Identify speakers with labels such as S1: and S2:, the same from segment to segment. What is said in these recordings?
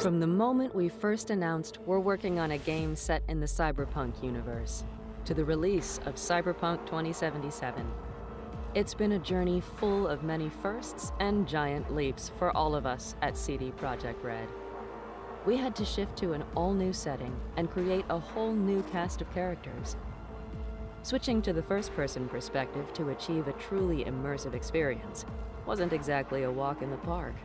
S1: From the moment we first announced we're working on a game set in the Cyberpunk universe, to the release of Cyberpunk 2077, it's been a journey full of many firsts and giant leaps for all of us at CD Projekt Red. We had to shift to an all-new setting and create a whole new cast of characters. Switching to the first-person perspective to achieve a truly immersive experience wasn't exactly a walk in the park.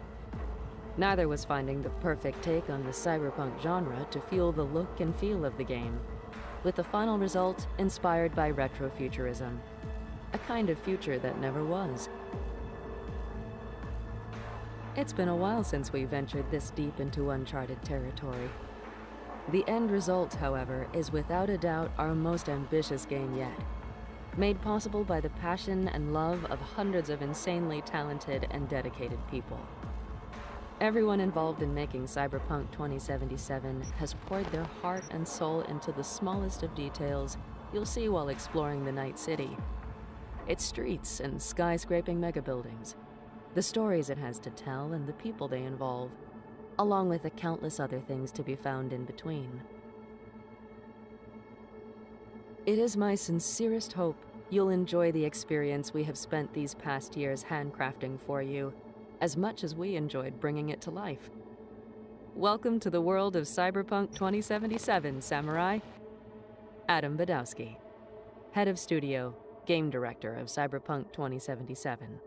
S1: Neither was finding the perfect take on the cyberpunk genre to fuel the look and feel of the game, with the final result inspired by retrofuturism, a kind of future that never was. It's been a while since we ventured this deep into uncharted territory. The end result, however, is without a doubt our most ambitious game yet, made possible by the passion and love of hundreds of insanely talented and dedicated people. Everyone involved in making Cyberpunk 2077 has poured their heart and soul into the smallest of details you'll see while exploring the Night City. Its streets and skyscraping megabuildings, the stories it has to tell and the people they involve, along with the countless other things to be found in between. It is my sincerest hope you'll enjoy the experience we have spent these past years handcrafting for you, as much as we enjoyed bringing it to life. Welcome to the world of Cyberpunk 2077, Samurai. Adam Badowski, Head of Studio, Game Director of Cyberpunk 2077.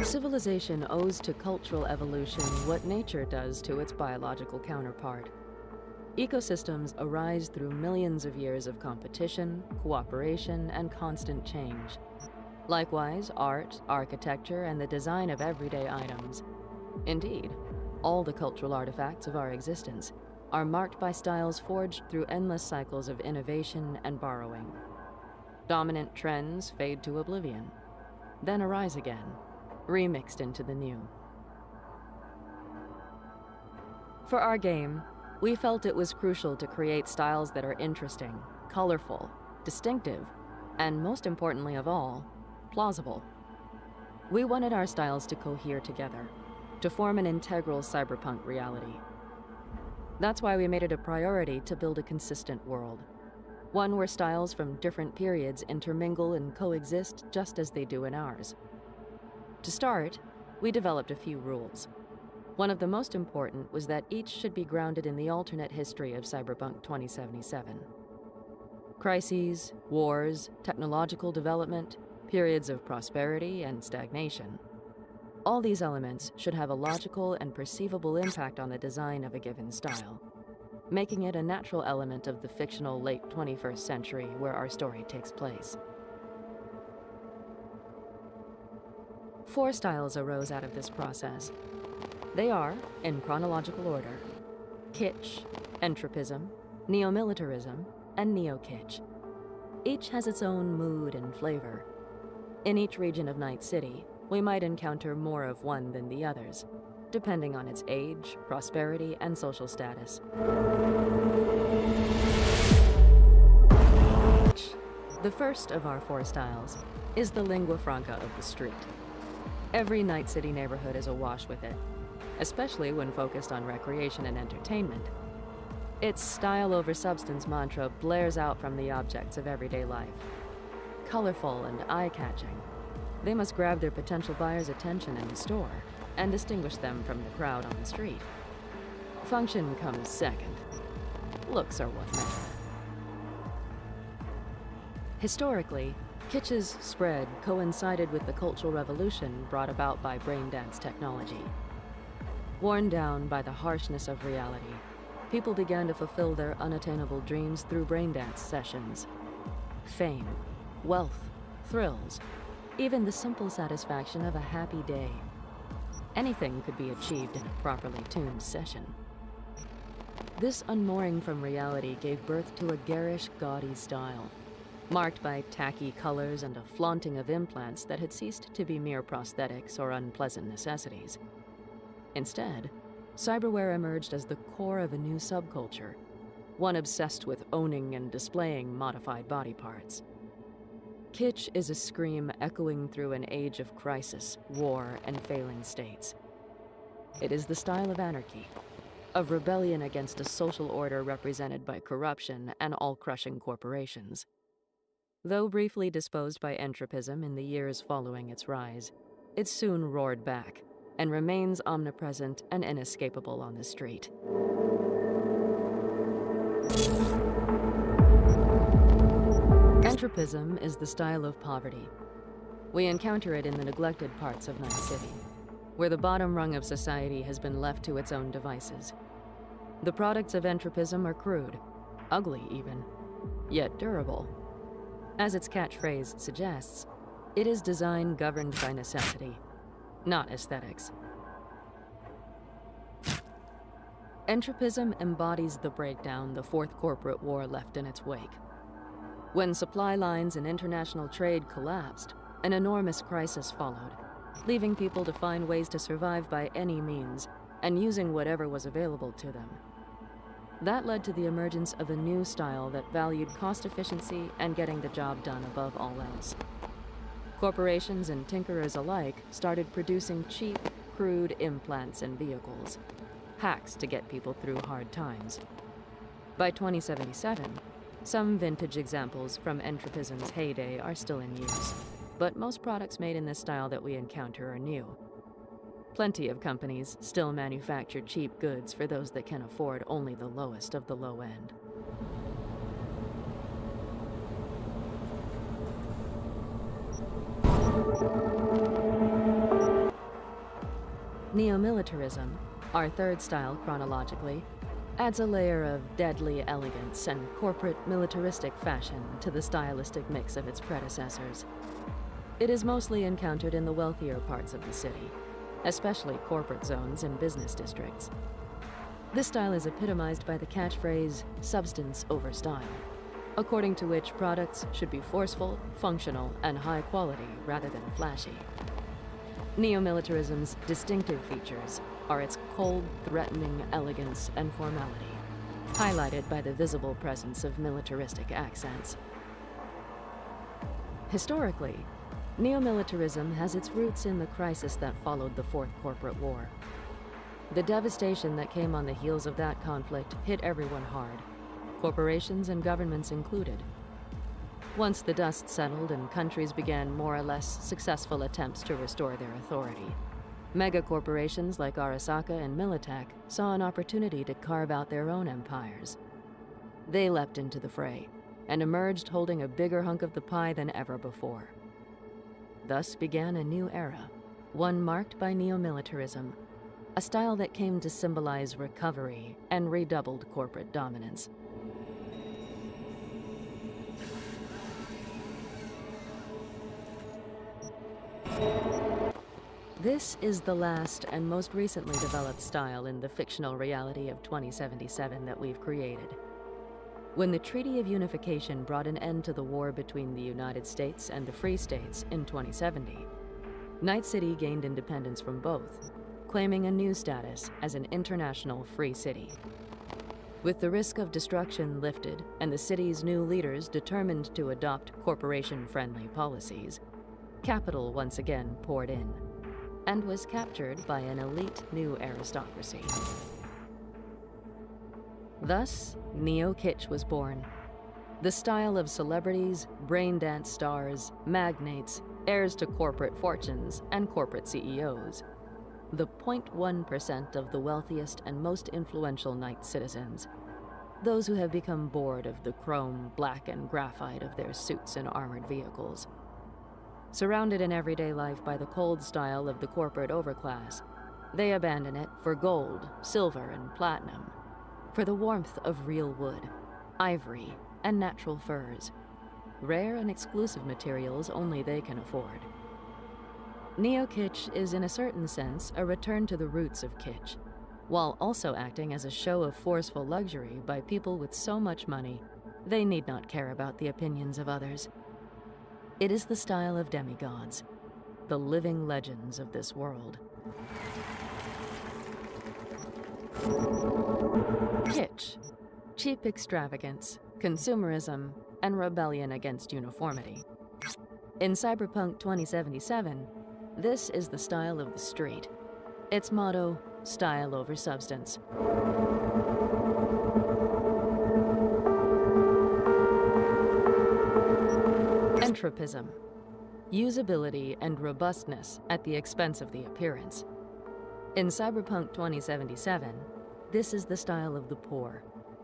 S1: Civilization owes to cultural evolution what nature does to its biological counterpart. Ecosystems arise through millions of years of competition, cooperation, and constant change. Likewise, art, architecture, and the design of everyday items. Indeed, all the cultural artifacts of our existence are marked by styles forged through endless cycles of innovation and borrowing. Dominant trends fade to oblivion, then arise again, remixed into the new. For our game, we felt it was crucial to create styles that are interesting, colorful, distinctive, and most importantly of all, plausible. We wanted our styles to cohere together, to form an integral cyberpunk reality. That's why we made it a priority to build a consistent world, one where styles from different periods intermingle and coexist just as they do in ours. To start, we developed a few rules. One of the most important was that each should be grounded in the alternate history of Cyberpunk 2077. Crises, wars, technological development, periods of prosperity and stagnation. All these elements should have a logical and perceivable impact on the design of a given style, making it a natural element of the fictional late 21st century where our story takes place. 4 styles arose out of this process. They are, in chronological order, kitsch, entropism, neo-militarism, and neo-kitsch. Each has its own mood and flavor. In each region of Night City, we might encounter more of one than the others, depending on its age, prosperity, and social status. The first of our 4 styles is the lingua franca of the street. Every Night City neighborhood is awash with it, especially when focused on recreation and entertainment. Its style over substance mantra blares out from the objects of everyday life. Colorful and eye-catching, they must grab their potential buyers' attention in the store and distinguish them from the crowd on the street. Function comes second. Looks are what matter. Historically, kitsch's spread coincided with the cultural revolution brought about by braindance technology. Worn down by the harshness of reality, people began to fulfill their unattainable dreams through braindance sessions. Fame, wealth, thrills, even the simple satisfaction of a happy day. Anything could be achieved in a properly tuned session. This unmooring from reality gave birth to a garish, gaudy style, marked by tacky colors and a flaunting of implants that had ceased to be mere prosthetics or unpleasant necessities. Instead, cyberware emerged as the core of a new subculture, one obsessed with owning and displaying modified body parts. Kitsch is a scream echoing through an age of crisis, war, and failing states. It is the style of anarchy, of rebellion against a social order represented by corruption and all-crushing corporations. Though briefly disposed by entropism in the years following its rise, it soon roared back and remains omnipresent and inescapable on the street. Entropism is the style of poverty. We encounter it in the neglected parts of Night City, where the bottom rung of society has been left to its own devices. The products of entropism are crude, ugly even, yet durable. As its catchphrase suggests, it is design governed by necessity, not aesthetics. Entropism embodies the breakdown the Fourth Corporate War left in its wake. When supply lines and international trade collapsed, an enormous crisis followed, leaving people to find ways to survive by any means and using whatever was available to them. That led to the emergence of a new style that valued cost efficiency and getting the job done above all else. Corporations and tinkerers alike started producing cheap, crude implants and vehicles, hacks to get people through hard times. By 2077, some vintage examples from entropism's heyday are still in use, but most products made in this style that we encounter are new. Plenty of companies still manufacture cheap goods for those that can afford only the lowest of the low end. Neo-militarism, our third style chronologically, adds a layer of deadly elegance and corporate militaristic fashion to the stylistic mix of its predecessors. It is mostly encountered in the wealthier parts of the city, especially corporate zones and business districts. This style is epitomized by the catchphrase, substance over style, according to which products should be forceful, functional, and high quality rather than flashy. Neo-militarism's distinctive features are its cold, threatening elegance and formality, highlighted by the visible presence of militaristic accents. Historically, neo-militarism has its roots in the crisis that followed the Fourth Corporate War. The devastation that came on the heels of that conflict hit everyone hard, corporations and governments included. Once the dust settled and countries began more or less successful attempts to restore their authority, megacorporations like Arasaka and Militech saw an opportunity to carve out their own empires. They leapt into the fray and emerged holding a bigger hunk of the pie than ever before. Thus began a new era, one marked by neo-militarism, a style that came to symbolize recovery and redoubled corporate dominance. This is the last and most recently developed style in the fictional reality of 2077 that we've created. When the Treaty of Unification brought an end to the war between the United States and the Free States in 2070, Night City gained independence from both, claiming a new status as an international free city. With the risk of destruction lifted and the city's new leaders determined to adopt corporation-friendly policies, capital once again poured in, and was captured by an elite new aristocracy. Thus, Neo-Kitsch was born. The style of celebrities, brain-dance stars, magnates, heirs to corporate fortunes, and corporate CEOs. The 0.1% of the wealthiest and most influential Night citizens. Those who have become bored of the chrome, black, and graphite of their suits and armored vehicles. Surrounded in everyday life by the cold style of the corporate overclass, they abandon it for gold, silver, and platinum, for the warmth of real wood, ivory, and natural furs, rare and exclusive materials only they can afford. Neo-kitsch is in a certain sense a return to the roots of kitsch, while also acting as a show of forceful luxury by people with so much money they need not care about the opinions of others. It is the style of demigods, the living legends of this world. Kitsch, cheap extravagance, consumerism, and rebellion against uniformity. In Cyberpunk 2077, this is the style of the street. Its motto, style over substance. Entropism, usability and robustness at the expense of the appearance. In Cyberpunk 2077, this is the style of the poor.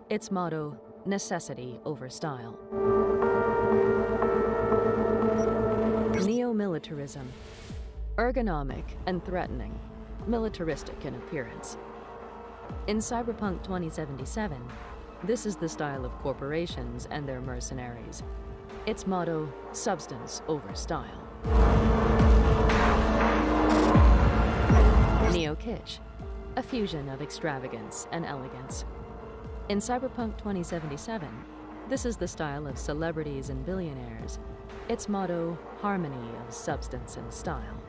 S1: Its motto, necessity over style. Neo-militarism, ergonomic and threatening, militaristic in appearance. In Cyberpunk 2077, this is the style of corporations and their mercenaries. Its motto, substance over style. Neo-kitsch, a fusion of extravagance and elegance. In Cyberpunk 2077, this is the style of celebrities and billionaires. Its motto, harmony of substance and style.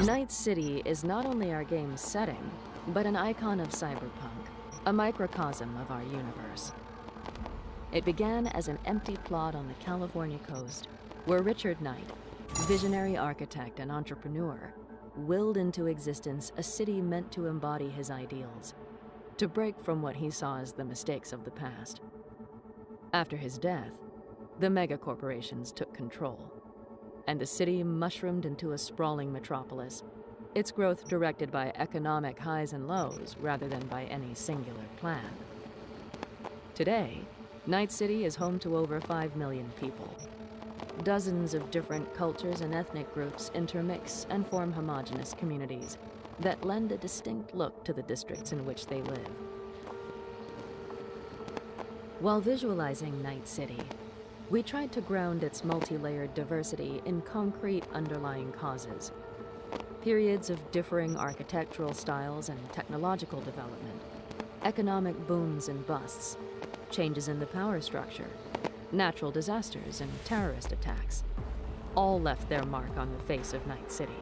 S1: Night City is not only our game's setting, but an icon of cyberpunk, a microcosm of our universe. It began as an empty plot on the California coast, where Richard Knight, visionary architect and entrepreneur, willed into existence a city meant to embody his ideals, to break from what he saw as the mistakes of the past. After his death, the megacorporations took control, and the city mushroomed into a sprawling metropolis, its growth directed by economic highs and lows rather than by any singular plan. Today, Night City is home to over 5 million people. Dozens of different cultures and ethnic groups intermix and form homogeneous communities that lend a distinct look to the districts in which they live. While visualizing Night City, we tried to ground its multi-layered diversity in concrete underlying causes. Periods of differing architectural styles and technological development, economic booms and busts, changes in the power structure, natural disasters and terrorist attacks, all left their mark on the face of Night City.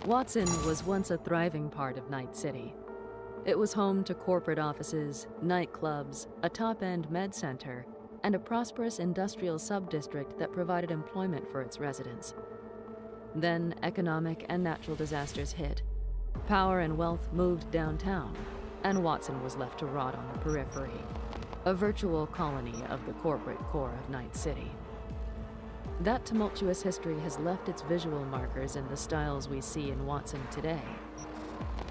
S1: Watson was once a thriving part of Night City. It was home to corporate offices, nightclubs, a top-end med center, and a prosperous industrial sub-district that provided employment for its residents. Then economic and natural disasters hit. Power and wealth moved downtown, and Watson was left to rot on the periphery, a virtual colony of the corporate core of Night City. That tumultuous history has left its visual markers in the styles we see in Watson today.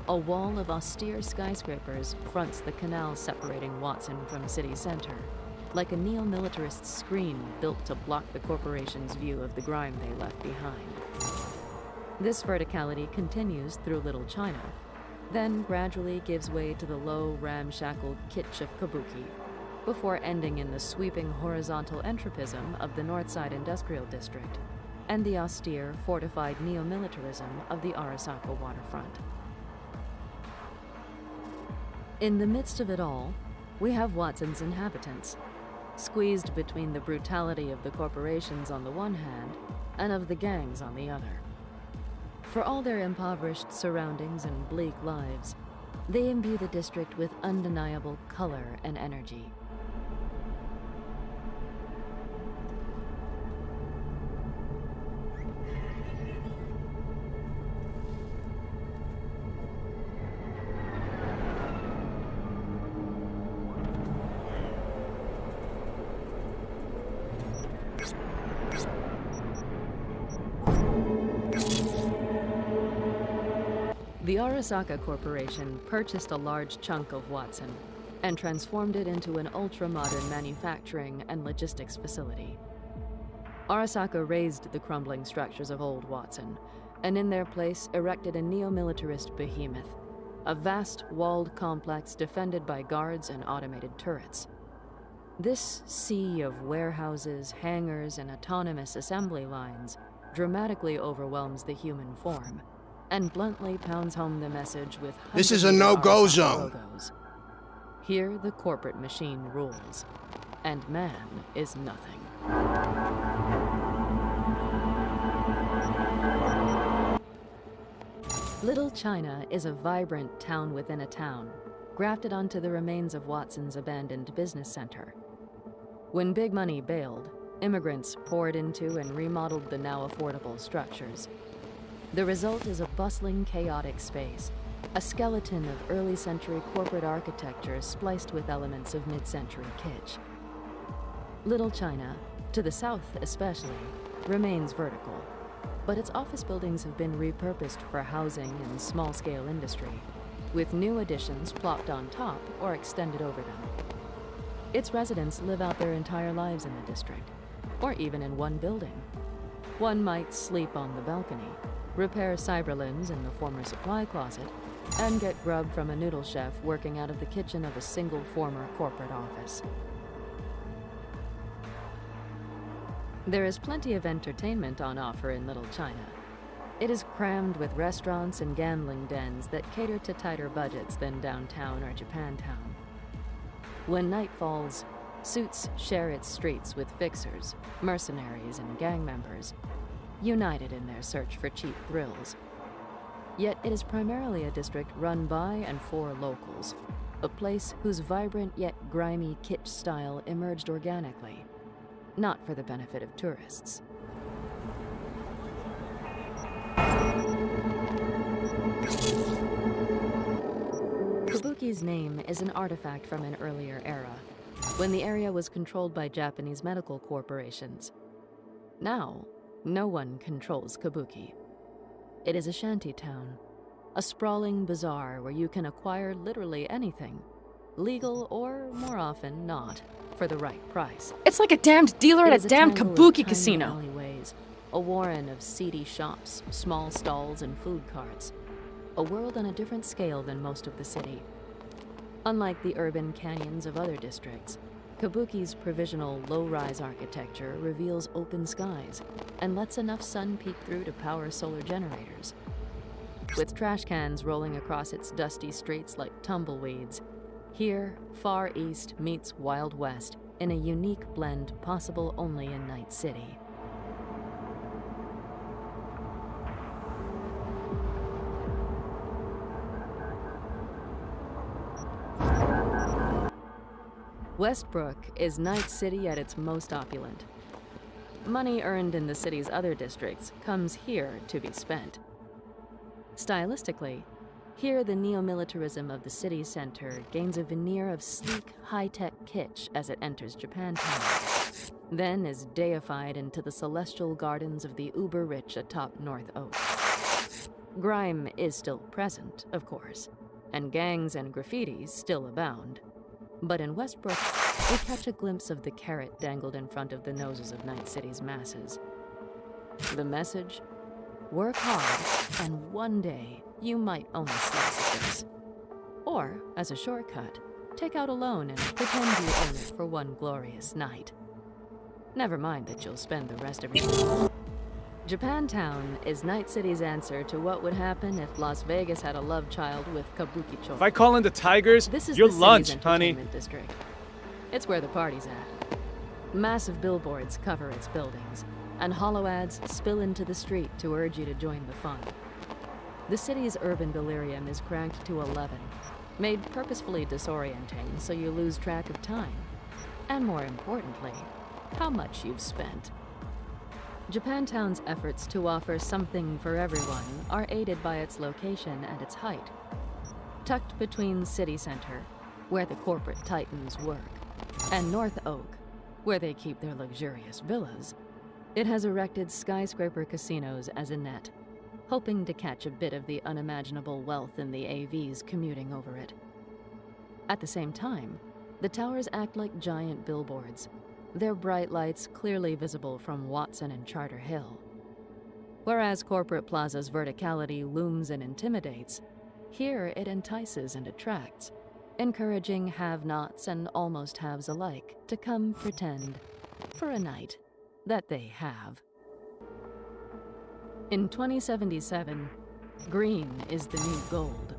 S1: A wall of austere skyscrapers fronts the canal separating Watson from city center, like a neo-militarist screen built to block the corporation's view of the grime they left behind. This verticality continues through Little China, then gradually gives way to the low, ramshackle kitsch of Kabuki, before ending in the sweeping horizontal entropism of the Northside Industrial District and the austere, fortified neo-militarism of the Arasaka waterfront. In the midst of it all, we have Watson's inhabitants, squeezed between the brutality of the corporations on the one hand and of the gangs on the other. For all their impoverished surroundings and bleak lives, They imbue the district with undeniable color and energy. The Arasaka Corporation purchased a large chunk of Watson and transformed it into an ultra-modern manufacturing and logistics facility. Arasaka razed the crumbling structures of old Watson, and in their place erected a neo-militarist behemoth, a vast walled complex defended by guards and automated turrets. This sea of warehouses, hangars, and autonomous assembly lines dramatically overwhelms the human form, and bluntly pounds home the message with
S2: This is a no-go zone.
S1: Logos. Here, the corporate machine rules, and man is nothing. Little China is a vibrant town within a town, grafted onto the remains of Watson's abandoned business center. When big money bailed, immigrants poured into and remodeled the now affordable structures. The result is a bustling, chaotic space, a skeleton of early-century corporate architecture spliced with elements of mid-century kitsch. Little China, to the south especially, remains vertical, but its office buildings have been repurposed for housing and small-scale industry, with new additions plopped on top or extended over them. Its residents live out their entire lives in the district, or even in one building. One might sleep on the balcony, repair cyberlimbs in the former supply closet, and get grub from a noodle chef working out of the kitchen of a single former corporate office. There is plenty of entertainment on offer in Little China. It is crammed with restaurants and gambling dens that cater to tighter budgets than downtown or Japantown. When night falls, suits share its streets with fixers, mercenaries, and gang members, united in their search for cheap thrills. Yet it is primarily a district run by and for locals, a place whose vibrant yet grimy kitsch style emerged organically, not for the benefit of tourists. Kabuki's name is an artifact from an earlier era, when the area was controlled by Japanese medical corporations. Now, no one controls Kabuki. It is a shanty town, a sprawling bazaar where you can acquire literally anything, legal or, more often, not, for the right price.
S3: It's like a damned dealer at a damned kabuki casino.
S1: Alleyways, a warren of seedy shops, small stalls, and food carts. A world on a different scale than most of the city. Unlike the urban canyons of other districts, Kabuki's provisional low-rise architecture reveals open skies and lets enough sun peek through to power solar generators. With trash cans rolling across its dusty streets like tumbleweeds, here, Far East meets Wild West in a unique blend possible only in Night City. Westbrook is Night City at its most opulent. Money earned in the city's other districts comes here to be spent. Stylistically, here the neo-militarism of the city center gains a veneer of sleek, high-tech kitsch as it enters Japantown, then is deified into the celestial gardens of the uber-rich atop North Oak. Grime is still present, of course, and gangs and graffitis still abound. But in Westbrook, we catch a glimpse of the carrot dangled in front of the noses of Night City's masses. The message? Work hard, and one day you might own a slice of this. Or, as a shortcut, take out a loan and pretend you own it for one glorious night. Never mind that you'll spend the rest of your life. Japantown is Night City's answer to what would happen if Las Vegas had a love child with kabuki-cho.
S4: If I call in the Tigers,
S1: This is
S4: your
S1: the
S4: lunch,
S1: city's
S4: honey.
S1: entertainment district. It's where the party's at. Massive billboards cover its buildings, and hollow ads spill into the street to urge you to join the fun. The city's urban delirium is cranked to 11, made purposefully disorienting so you lose track of time. And more importantly, how much you've spent. Japantown's efforts to offer something for everyone are aided by its location and its height. Tucked between City Center, where the corporate titans work, and North Oak, where they keep their luxurious villas, it has erected skyscraper casinos as a net, hoping to catch a bit of the unimaginable wealth in the AVs commuting over it. At the same time, the towers act like giant billboards, their bright lights clearly visible from Watson and Charter Hill. Whereas Corporate Plaza's verticality looms and intimidates, here it entices and attracts, encouraging have-nots and almost haves alike to come pretend, for a night, that they have. In 2077, green is the new gold.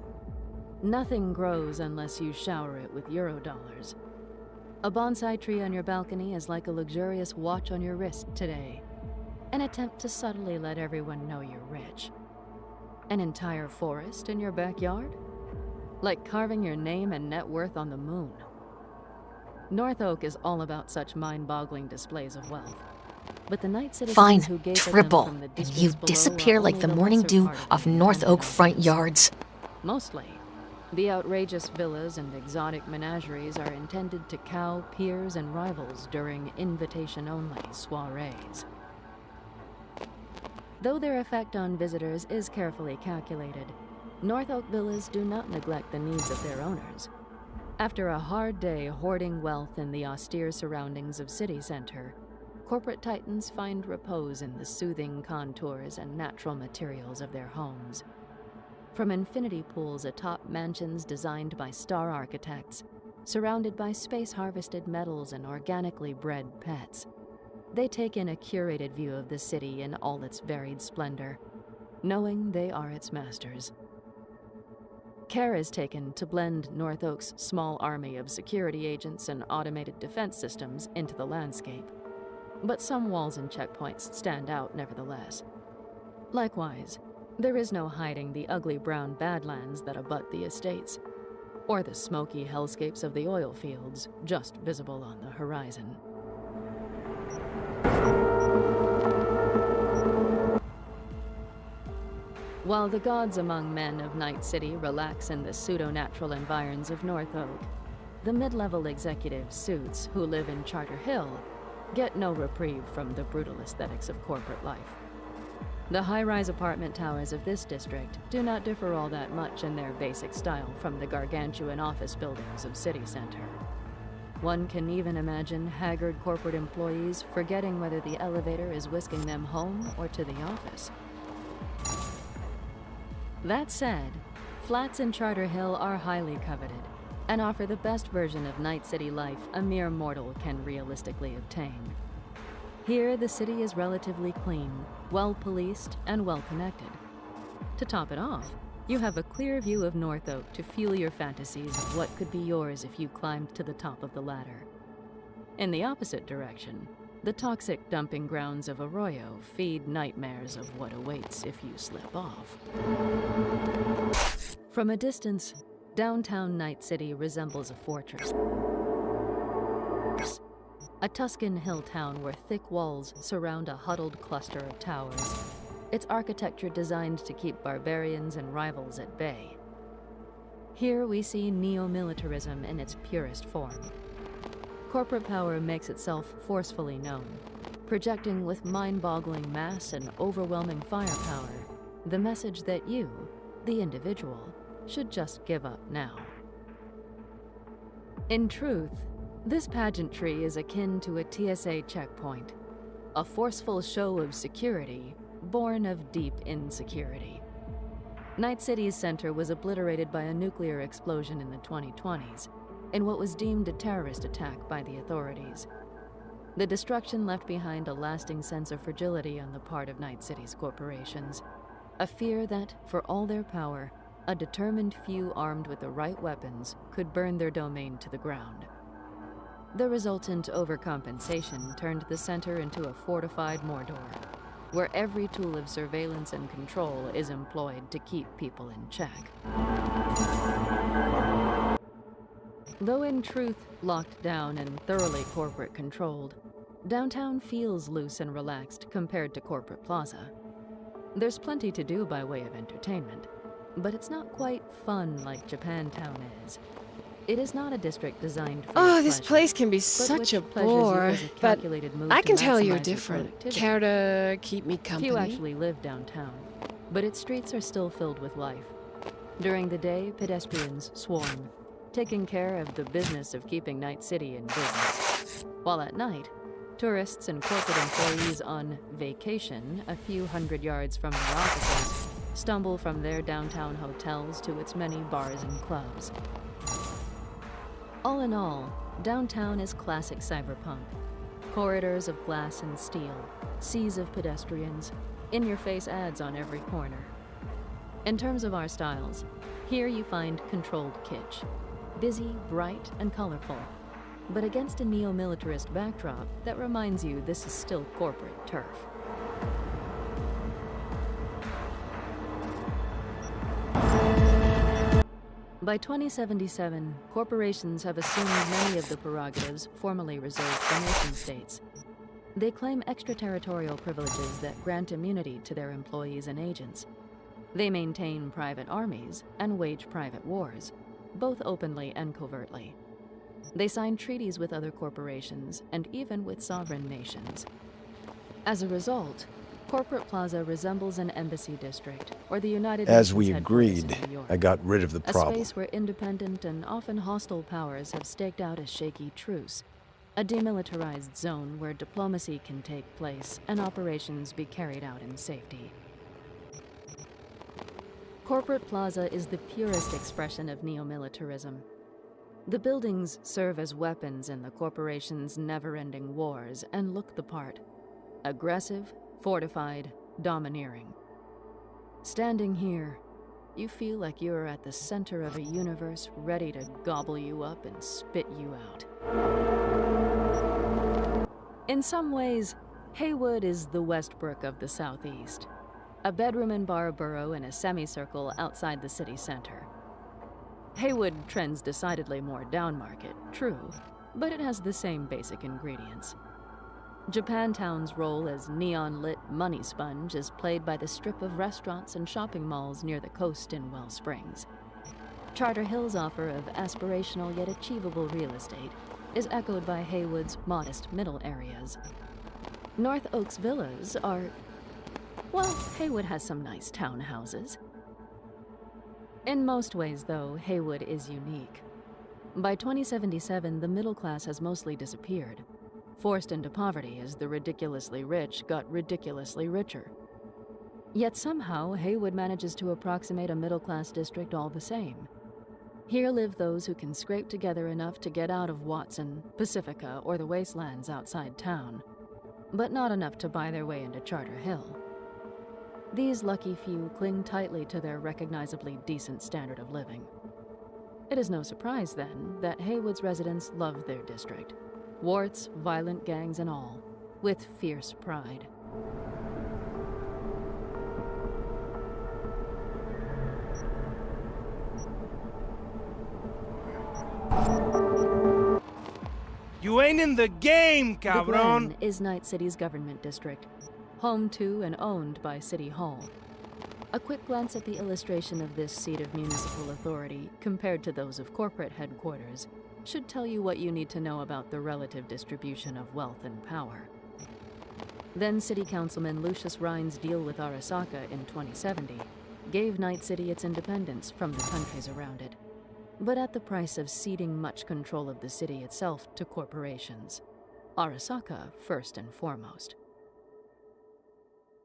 S1: Nothing grows unless you shower it with Eurodollars. A bonsai tree on your balcony is like a luxurious watch on your wrist today, an attempt to subtly let everyone know you're rich. An entire forest in your backyard? Like carving your name and net worth on the moon. North Oak is all about such mind-boggling displays of wealth. But the night citizens who gaze at them
S4: triple,
S1: from the
S4: and
S1: districts
S4: you
S1: below
S4: disappear
S1: are
S4: like
S1: only
S4: the morning
S1: lesser
S4: dew
S1: part
S4: off
S1: the
S4: North Oak
S1: Japantown
S4: front
S1: place.
S4: yards.
S1: Mostly, the outrageous villas and exotic menageries are intended to cow peers and rivals during invitation-only soirees. Though their effect on visitors is carefully calculated, North Oak villas do not neglect the needs of their owners. After a hard day hoarding wealth in the austere surroundings of City Center, corporate titans find repose in the soothing contours and natural materials of their homes. From infinity pools atop mansions designed by star architects, surrounded by space-harvested metals and organically bred pets, they take in a curated view of the city in all its varied splendor, knowing they are its masters. Care is taken to blend North Oak's small army of security agents and automated defense systems into the landscape. But some walls and checkpoints stand out nevertheless. Likewise, there is no hiding the ugly brown badlands that abut the estates, or the smoky hellscapes of the oil fields just visible on the horizon. While the gods among men of Night City relax in the pseudo-natural environs of North Oak, the mid-level executive suits who live in Charter Hill get no reprieve from the brutal aesthetics of corporate life. The high-rise apartment towers of this district do not differ all that much in their basic style from the gargantuan office buildings of City Center. One can even imagine haggard corporate employees forgetting whether the elevator is whisking them home or to the office. That said, flats in Charter Hill are highly coveted and offer the best version of Night City life a mere mortal can realistically obtain. Here, the city is relatively clean, well-policed, and well-connected. To top it off, you have a clear view of North Oak to fuel your fantasies of what could be yours if you climbed to the top of the ladder. In the opposite direction, the toxic dumping grounds of Arroyo feed nightmares of what awaits if you slip off. From a distance, downtown Night City resembles a fortress. A Tuscan hill town where thick walls surround a huddled cluster of towers, its architecture designed to keep barbarians and rivals at bay. Here we see neo-militarism in its purest form. Corporate power makes itself forcefully known, projecting with mind-boggling mass and overwhelming firepower the message that you, the individual, should just give up now. In truth, this pageantry is akin to a TSA checkpoint, a forceful show of security born of deep insecurity. Night City's center was obliterated by a nuclear explosion in the 2020s, in what was deemed a terrorist attack by the authorities. The destruction left behind a lasting sense of fragility on the part of Night City's corporations, a fear that, for all their power, a determined few armed with the right weapons could burn their domain to the ground. The resultant overcompensation turned the center into a fortified Mordor, where every tool of surveillance and control is employed to keep people in check. Though in truth locked down and thoroughly corporate controlled, downtown feels loose and relaxed compared to Corporate Plaza. There's plenty to do by way of entertainment, but it's not quite fun like Japantown is. It is not a district designed for
S3: Oh,
S1: your
S3: this
S1: pleasure,
S3: place can be
S1: but
S3: such
S1: which
S3: a
S1: pleasures you
S3: bore,
S1: as a
S3: but
S1: calculated move
S3: I
S1: to
S3: can tell you're
S1: maximize your
S3: different.
S1: productivity.
S3: Care to keep me company?
S1: Few actually live downtown, but its streets are still filled with life. During the day, pedestrians swarm, taking care of the business of keeping Night City in business. While at night, tourists and corporate employees on vacation a few hundred yards from their offices stumble from their downtown hotels to its many bars and clubs. All in all, downtown is classic cyberpunk. Corridors of glass and steel, seas of pedestrians, in-your-face ads on every corner. In terms of our styles, here you find controlled kitsch. Busy, bright, and colorful, but against a neo-militarist backdrop that reminds you this is still corporate turf. By 2077, corporations have assumed many of the prerogatives formerly reserved for nation-states. They claim extraterritorial privileges that grant immunity to their employees and agents. They maintain private armies and wage private wars, both openly and covertly. They sign treaties with other corporations and even with sovereign nations. As a result, Corporate Plaza resembles an embassy district or the United Nations
S2: As we
S1: headquarters in
S2: agreed,
S1: New York.
S2: I got rid of the
S1: A
S2: problem.
S1: space where independent and often hostile powers have staked out a shaky truce. A demilitarized zone where diplomacy can take place and operations be carried out in safety. Corporate Plaza is the purest expression of neo-militarism. The buildings serve as weapons in the corporation's never-ending wars and look the part. Aggressive, fortified, domineering. Standing here, you feel like you're at the center of a universe ready to gobble you up and spit you out. In some ways, Haywood is the Westbrook of the Southeast. A bedroom and bar borough in a semicircle outside the city center. Haywood trends decidedly more downmarket, true, but it has the same basic ingredients. Japantown's role as neon-lit money sponge is played by the strip of restaurants and shopping malls near the coast in Well Springs. Charter Hill's offer of aspirational yet achievable real estate is echoed by Haywood's modest middle areas. North Oaks villas are... well, Haywood has some nice townhouses. In most ways, though, Haywood is unique. By 2077, the middle class has mostly disappeared, forced into poverty as the ridiculously rich got ridiculously richer. Yet somehow, Haywood manages to approximate a middle-class district all the same. Here live those who can scrape together enough to get out of Watson, Pacifica, or the wastelands outside town, but not enough to buy their way into Charter Hill. These lucky few cling tightly to their recognizably decent standard of living. It is no surprise, then, that Haywood's residents love their district. Warts, violent gangs and all, with fierce pride.
S4: You ain't in the game,
S1: The
S4: cabron!
S1: Glen is Night City's government district, home to and owned by City Hall. A quick glance at the illustration of this seat of municipal authority compared to those of corporate headquarters should tell you what you need to know about the relative distribution of wealth and power. Then City Councilman Lucius Rhine's deal with Arasaka in 2070 gave Night City its independence from the countries around it, but at the price of ceding much control of the city itself to corporations. Arasaka first and foremost.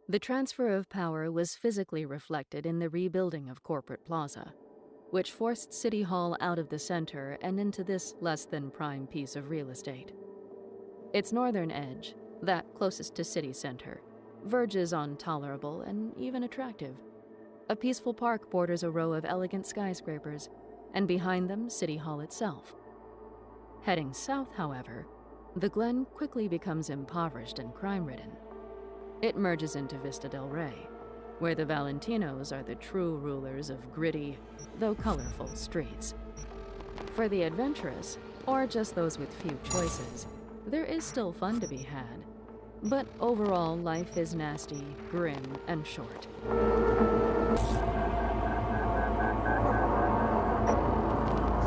S1: The transfer of power was physically reflected in the rebuilding of Corporate Plaza, which forced City Hall out of the center and into this less-than-prime piece of real estate. Its northern edge, that closest to city center, verges on tolerable and even attractive. A peaceful park borders a row of elegant skyscrapers, and behind them, City Hall itself. Heading south, however, the Glen quickly becomes impoverished and crime-ridden. It merges into Vista del Rey, where the Valentinos are the true rulers of gritty, though colorful, streets. For the adventurous, or just those with few choices, there is still fun to be had. But overall, life is nasty, grim, and short.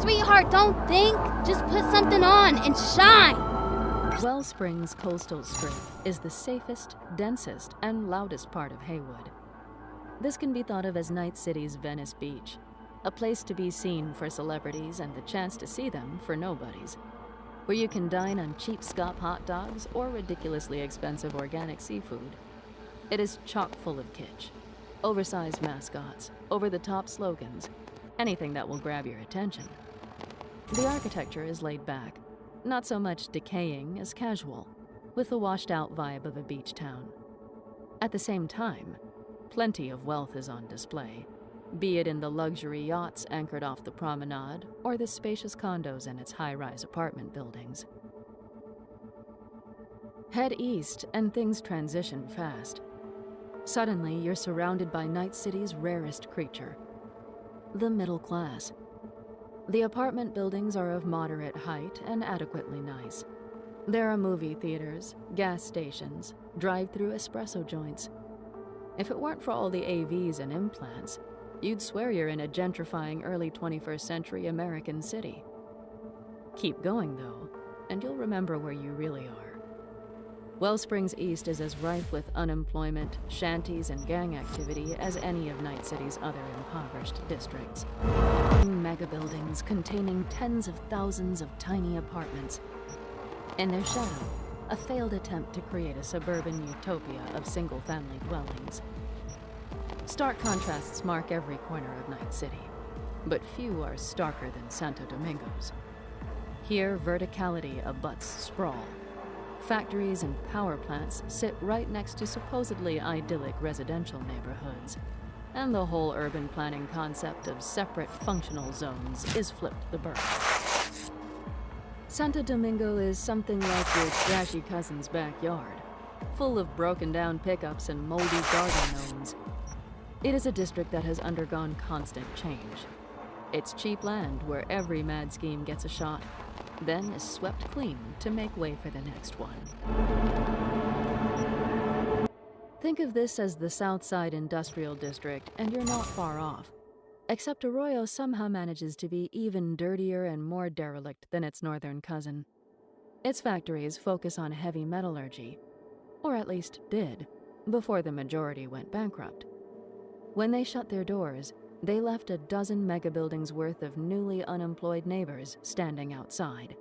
S5: Sweetheart, don't think. Just put something on and shine.
S1: Wellsprings Coastal Strip is the safest, densest, and loudest part of Haywood. This can be thought of as Night City's Venice Beach, a place to be seen for celebrities and the chance to see them for nobodies, where you can dine on cheap scop hot dogs or ridiculously expensive organic seafood. It is chock full of kitsch, oversized mascots, over-the-top slogans, anything that will grab your attention. The architecture is laid back, not so much decaying as casual, with the washed-out vibe of a beach town. At the same time, plenty of wealth is on display, be it in the luxury yachts anchored off the promenade or the spacious condos in its high-rise apartment buildings. Head east and things transition fast. Suddenly, you're surrounded by Night City's rarest creature, the middle class. The apartment buildings are of moderate height and adequately nice. There are movie theaters, gas stations, drive-through espresso joints. If it weren't for all the AVs and implants, you'd swear you're in a gentrifying early 21st century American city. Keep going, though, and you'll remember where you really are. Wellsprings East is as rife with unemployment, shanties, and gang activity as any of Night City's other impoverished districts. Mega buildings containing tens of thousands of tiny apartments. In their shadow, a failed attempt to create a suburban utopia of single-family dwellings. Stark contrasts mark every corner of Night City, but few are starker than Santo Domingo's. Here, verticality abuts sprawl. Factories and power plants sit right next to supposedly idyllic residential neighborhoods, and the whole urban planning concept of separate functional zones is flipped the bird. Santo Domingo is something like your trashy cousin's backyard, full of broken-down pickups and moldy garden gnomes. It is a district that has undergone constant change. It's cheap land where every mad scheme gets a shot, then is swept clean to make way for the next one. Think of this as the Southside Industrial District, and you're not far off. Except Arroyo somehow manages to be even dirtier and more derelict than its northern cousin. Its factories focus on heavy metallurgy, or at least did, before the majority went bankrupt. When they shut their doors, they left a dozen megabuildings worth of newly unemployed neighbors standing outside.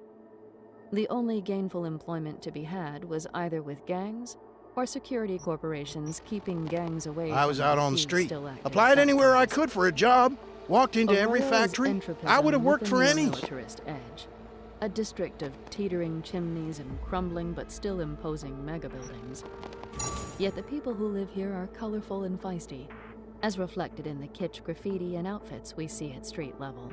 S1: The only gainful employment to be had was either with gangs or security corporations keeping gangs away.
S2: I was out on the
S1: few
S2: street.
S1: still active
S2: Applied anywhere I
S1: factories.
S2: could for a job. Walked into every
S1: Arroyo's
S2: factory.
S1: entropism
S2: I would have worked
S1: with
S2: for
S1: a
S2: any.
S1: neo-militarist edge. A district of teetering chimneys and crumbling but still imposing megabuildings. Yet the people who live here are colorful and feisty, as reflected in the kitsch graffiti and outfits we see at street level.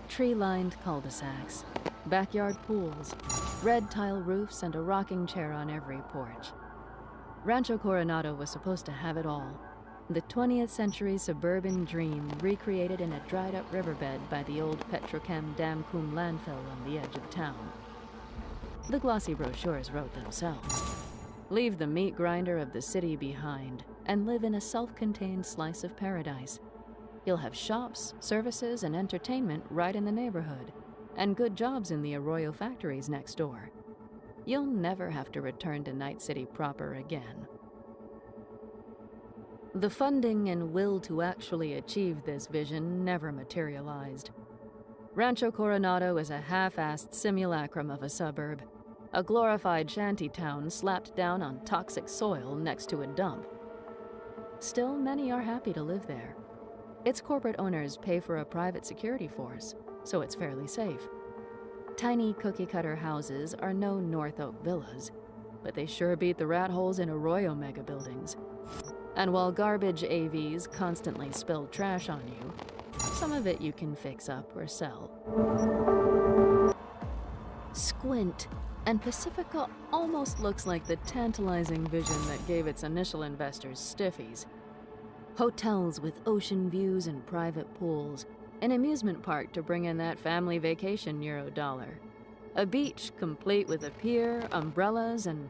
S1: Tree-lined cul-de-sacs, backyard pools, red tile roofs, and a rocking chair on every porch. Rancho Coronado was supposed to have it all. The 20th century suburban dream recreated in a dried-up riverbed by the old Petrochem Dam Cum landfill on the edge of town. The glossy brochures wrote themselves. Leave the meat grinder of the city behind and live in a self-contained slice of paradise. You'll have shops, services, and entertainment right in the neighborhood, and good jobs in the Arroyo factories next door. You'll never have to return to Night City proper again. The funding and will to actually achieve this vision never materialized. Rancho Coronado is a half-assed simulacrum of a suburb, a glorified shanty town slapped down on toxic soil next to a dump. Still, many are happy to live there. Its corporate owners pay for a private security force, so it's fairly safe. Tiny cookie-cutter houses are no North Oak villas, but they sure beat the rat holes in Arroyo mega buildings. And while garbage AVs constantly spill trash on you, some of it you can fix up or sell. Squint, and Pacifica almost looks like the tantalizing vision that gave its initial investors stiffies. Hotels with ocean views and private pools, an amusement park to bring in that family vacation Eurodollar, a beach complete with a pier, umbrellas, and...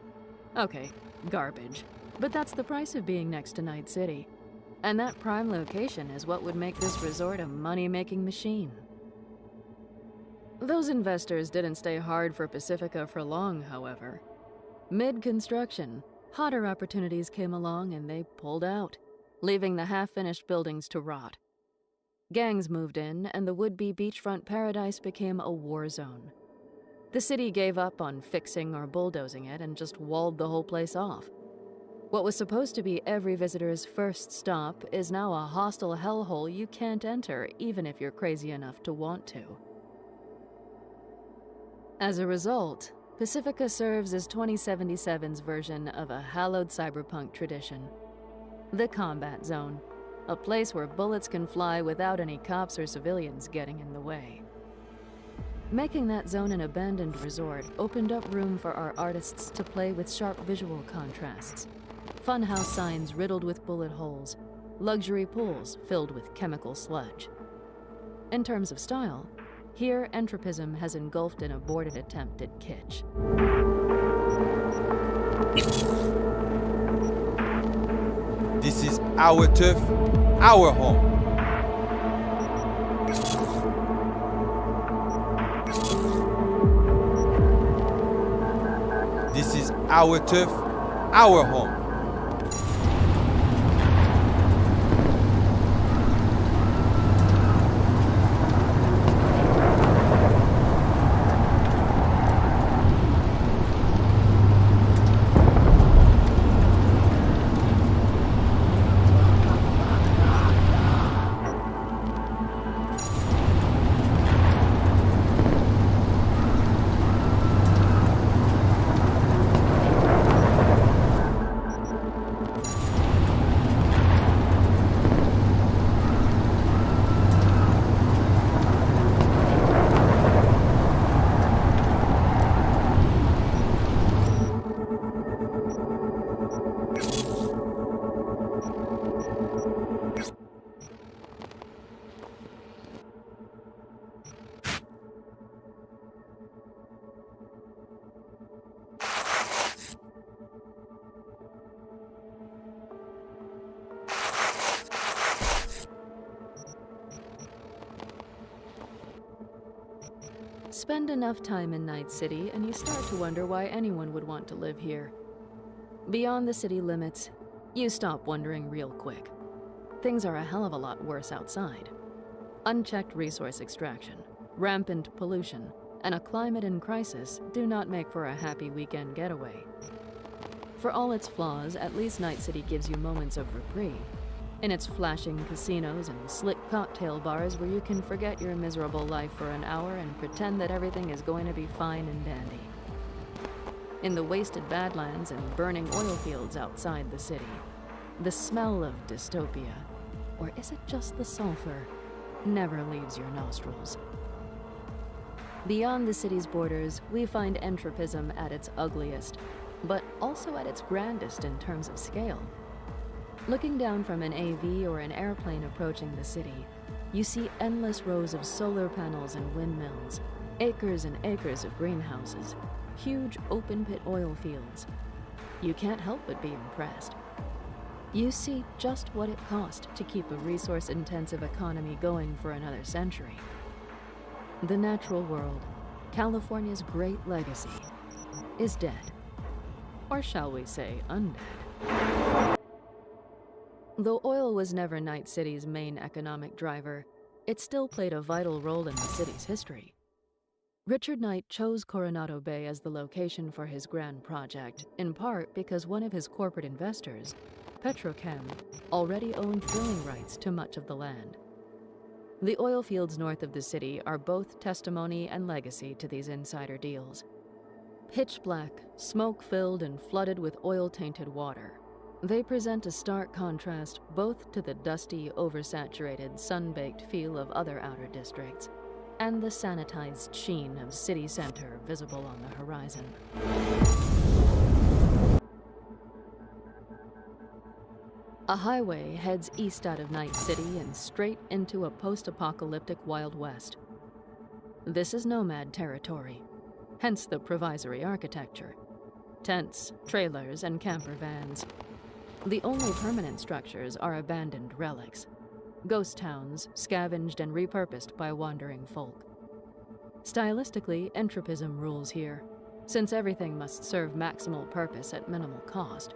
S1: okay, garbage. But that's the price of being next to Night City. And that prime location is what would make this resort a money-making machine. Those investors didn't stay hard for Pacifica for long, however. Mid-construction, hotter opportunities came along and they pulled out, leaving the half-finished buildings to rot. Gangs moved in, and the would-be beachfront paradise became a war zone. The city gave up on fixing or bulldozing it and just walled the whole place off. What was supposed to be every visitor's first stop is now a hostile hellhole you can't enter, even if you're crazy enough to want to. As a result, Pacifica serves as 2077's version of a hallowed cyberpunk tradition. The combat zone, a place where bullets can fly without any cops or civilians getting in the way. Making that zone an abandoned resort opened up room for our artists to play with sharp visual contrasts. Funhouse signs riddled with bullet holes, luxury pools filled with chemical sludge. In terms of style, here entropism has engulfed an aborted attempt at kitsch.
S6: This is our turf, our home. This is our turf, our home.
S1: Spend enough time in Night City and you start to wonder why anyone would want to live here. Beyond the city limits, you stop wondering real quick. Things are a hell of a lot worse outside. Unchecked resource extraction, rampant pollution, and a climate in crisis do not make for a happy weekend getaway. For all its flaws, at least Night City gives you moments of reprieve. In its flashing casinos and slick cocktail bars where you can forget your miserable life for an hour and pretend that everything is going to be fine and dandy. In the wasted badlands and burning oil fields outside the city, the smell of dystopia, or is it just the sulfur, never leaves your nostrils. Beyond the city's borders, we find entropism at its ugliest, but also at its grandest in terms of scale. Looking down from an AV or an airplane approaching the city, you see endless rows of solar panels and windmills, acres and acres of greenhouses, huge open-pit oil fields. You can't help but be impressed. You see just what it cost to keep a resource-intensive economy going for another century. The natural world, California's great legacy, is dead. Or shall we say, undead. Though oil was never Night City's main economic driver, it still played a vital role in the city's history. Richard Knight chose Coronado Bay as the location for his grand project, in part because one of his corporate investors, Petrochem, already owned drilling rights to much of the land. The oil fields north of the city are both testimony and legacy to these insider deals. Pitch black, smoke-filled and flooded with oil-tainted water, they present a stark contrast both to the dusty, oversaturated, sun-baked feel of other outer districts and the sanitized sheen of city center visible on the horizon. A highway heads east out of Night City and straight into a post-apocalyptic Wild West. This is nomad territory, hence the provisory architecture. Tents, trailers, and camper vans. The only permanent structures are abandoned relics. Ghost towns, scavenged and repurposed by wandering folk. Stylistically, entropism rules here, since everything must serve maximal purpose at minimal cost.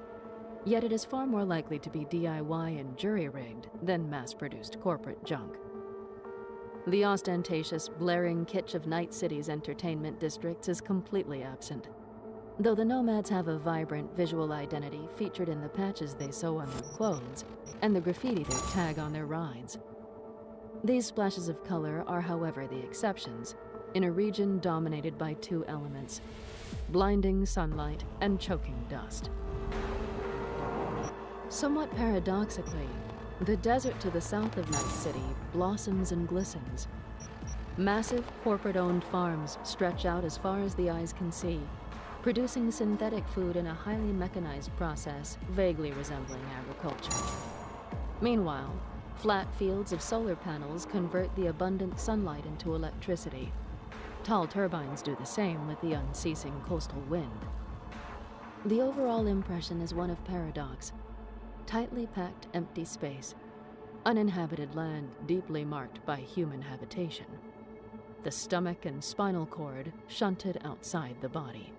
S1: Yet it is far more likely to be DIY and jury-rigged than mass-produced corporate junk. The ostentatious, blaring kitsch of Night City's entertainment districts is completely absent, though the nomads have a vibrant visual identity featured in the patches they sew on their clothes and the graffiti they tag on their rides. These splashes of color are, however, the exceptions in a region dominated by two elements: blinding sunlight and choking dust. Somewhat paradoxically, the desert to the south of Night City blossoms and glistens. Massive corporate-owned farms stretch out as far as the eyes can see, producing synthetic food in a highly mechanized process vaguely resembling agriculture. Meanwhile, flat fields of solar panels convert the abundant sunlight into electricity. Tall turbines do the same with the unceasing coastal wind. The overall impression is one of paradox. Tightly packed empty space, uninhabited land deeply marked by human habitation. The stomach and spinal cord shunted outside the body.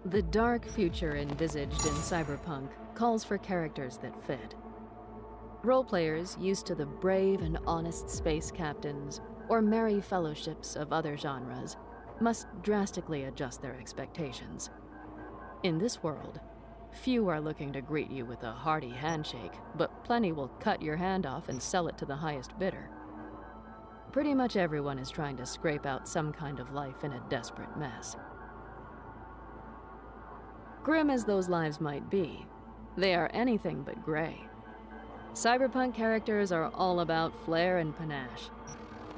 S1: The dark future envisaged in Cyberpunk calls for characters that fit. Role-players used to the brave and honest space captains or merry fellowships of other genres must drastically adjust their expectations. In this world, few are looking to greet you with a hearty handshake, but plenty will cut your hand off and sell it to the highest bidder. Pretty much everyone is trying to scrape out some kind of life in a desperate mess. Grim as those lives might be, they are anything but gray. Cyberpunk characters are all about flair and panache.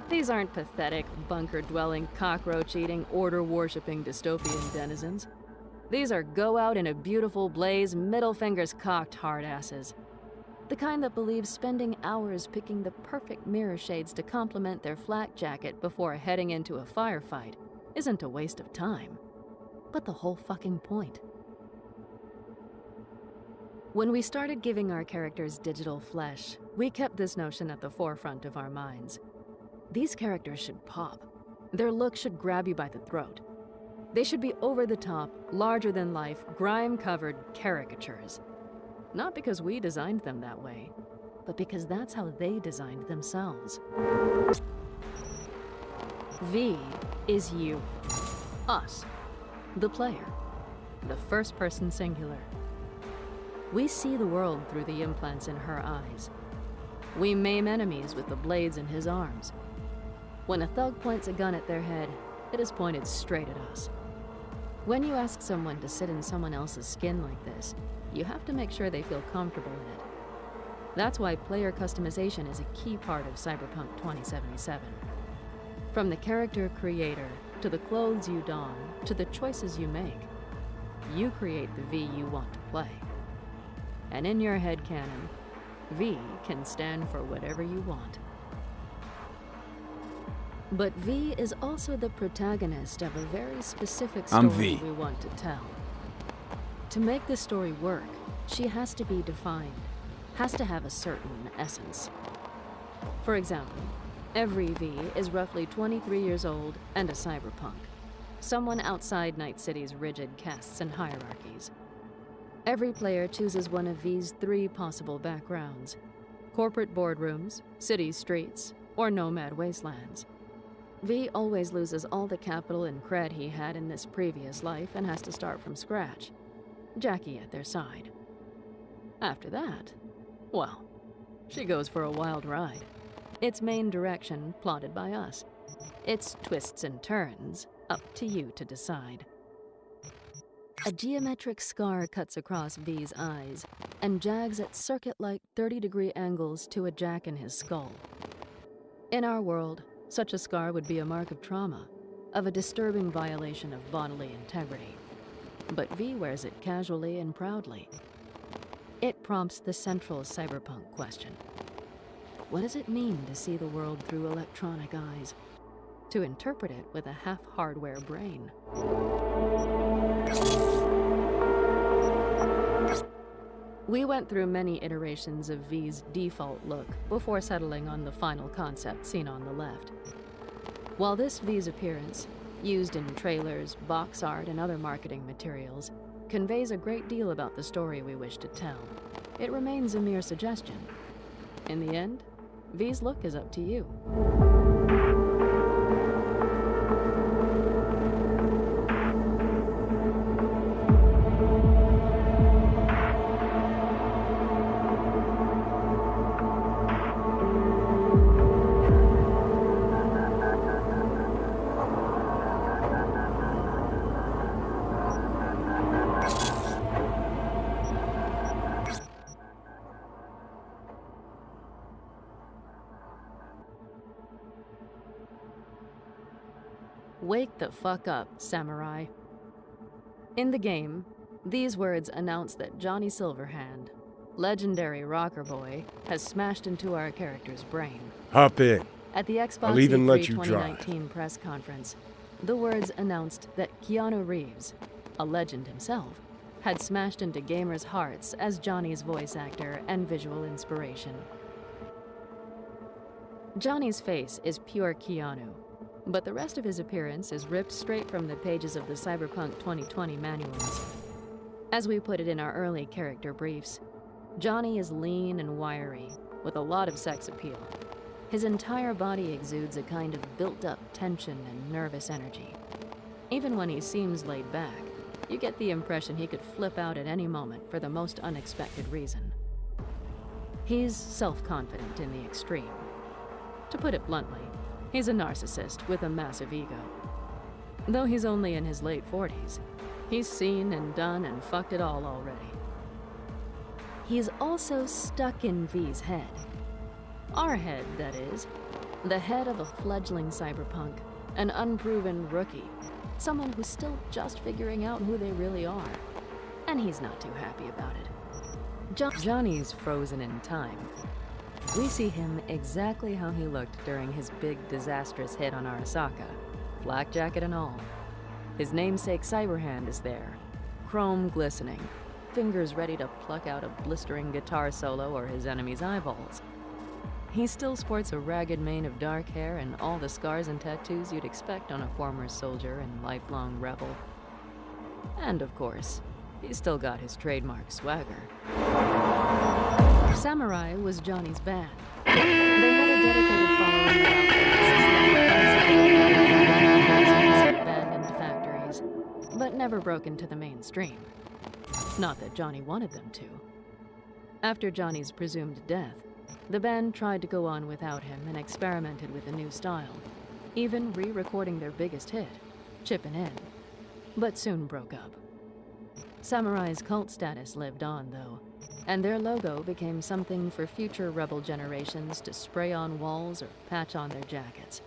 S1: These aren't pathetic, bunker-dwelling, cockroach-eating, order-worshipping dystopian denizens. These are go-out in a beautiful blaze, middle fingers cocked hard-asses. The kind that believes spending hours picking the perfect mirror shades to complement their flak jacket before heading into a firefight isn't a waste of time, but the whole fucking point. When we started giving our characters digital flesh, we kept this notion at the forefront of our minds. These characters should pop. Their look should grab you by the throat. They should be over-the-top, larger-than-life, grime-covered caricatures. Not because we designed them that way, but because that's how they designed themselves. V is you. Us. The player. The first-person singular. We see the world through the implants in her eyes. We maim enemies with the blades in his arms. When a thug points a gun at their head, it is pointed straight at us. When you ask someone to sit in someone else's skin like this, you have to make sure they feel comfortable in it. That's why player customization is a key part of Cyberpunk 2077. From the character creator, to the clothes you don, to the choices you make, you create the V you want to play. And in your headcanon, V can stand for whatever you want. But V is also the protagonist of a very specific story we want to tell. To make the story work, she has to be defined, has to have a certain essence. For example, Every V is roughly 23 years old and a cyberpunk. Someone outside Night City's rigid castes and hierarchies. Every player chooses one of V's 3 possible backgrounds: corporate boardrooms, city streets, or nomad wastelands. V always loses all the capital and cred he had in this previous life and has to start from scratch. Jackie at their side. After that, well, she goes for a wild ride. Its main direction plotted by us. Its twists and turns up to you to decide. A geometric scar cuts across V's eyes and jags at circuit-like 30-degree angles to a jack in his skull. In our world, such a scar would be a mark of trauma, of a disturbing violation of bodily integrity. But V wears it casually and proudly. It prompts the central cyberpunk question. What does it mean to see the world through electronic eyes? To interpret it with a half-hardware brain? We went through many iterations of V's default look before settling on the final concept seen on the left. While this V's appearance, used in trailers, box art, and other marketing materials, conveys a great deal about the story we wish to tell, it remains a mere suggestion. In the end, V's look is up to you. Wake the fuck up, samurai. In the game, these words announce that Johnny Silverhand, legendary rocker boy, has smashed into our character's brain.
S2: Hop in.
S1: At the Xbox
S2: I'll even
S1: E3
S2: let you
S1: 2019 press conference, the words announced that Keanu Reeves, a legend himself, had smashed into gamers' hearts as Johnny's voice actor and visual inspiration. Johnny's face is pure Keanu, but the rest of his appearance is ripped straight from the pages of the Cyberpunk 2020 manuals. As we put it in our early character briefs, Johnny is lean and wiry, with a lot of sex appeal. His entire body exudes a kind of built-up tension and nervous energy. Even when he seems laid back, you get the impression he could flip out at any moment for the most unexpected reason. He's self-confident in the extreme. To put it bluntly, he's a narcissist with a massive ego. Though he's only in his late 40s, he's seen and done and fucked it all already. He's also stuck in V's head. Our head, that is. The head of a fledgling cyberpunk, an unproven rookie, someone who's still just figuring out who they really are. And he's not too happy about it. Johnny's frozen in time. We see him exactly how he looked during his big disastrous hit on Arasaka, flak jacket and all. His namesake Cyberhand is there, chrome glistening, fingers ready to pluck out a blistering guitar solo or his enemy's eyeballs. He still sports a ragged mane of dark hair and all the scars and tattoos you'd expect on a former soldier and lifelong rebel. And of course, he's still got his trademark swagger. Samurai was Johnny's band. They had a dedicated following of abandoned factories, but never broke into the mainstream. Not that Johnny wanted them to. After Johnny's presumed death, the band tried to go on without him and experimented with a new style, even re-recording their biggest hit, Chippin' In, but soon broke up. Samurai's cult status lived on, though, and their logo became something for future rebel generations to spray on walls or patch on their jackets.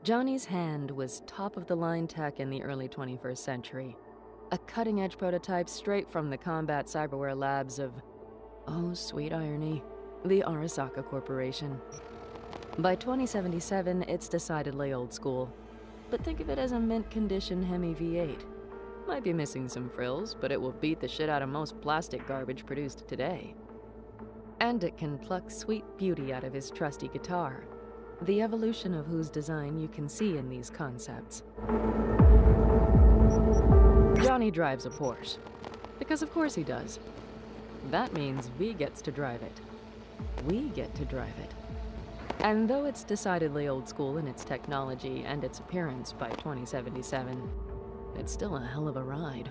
S1: Johnny's hand was top-of-the-line tech in the early 21st century. A cutting-edge prototype straight from the combat cyberware labs of, oh sweet irony, the Arasaka Corporation. By 2077, it's decidedly old school, but think of it as a mint-condition Hemi V8. Might be missing some frills, but it will beat the shit out of most plastic garbage produced today. And it can pluck sweet beauty out of his trusty guitar, the evolution of whose design you can see in these concepts. Johnny drives a Porsche, because of course he does. That means V gets to drive it. We get to drive it. And though it's decidedly old school in its technology and its appearance by 2077, it's still a hell of a ride.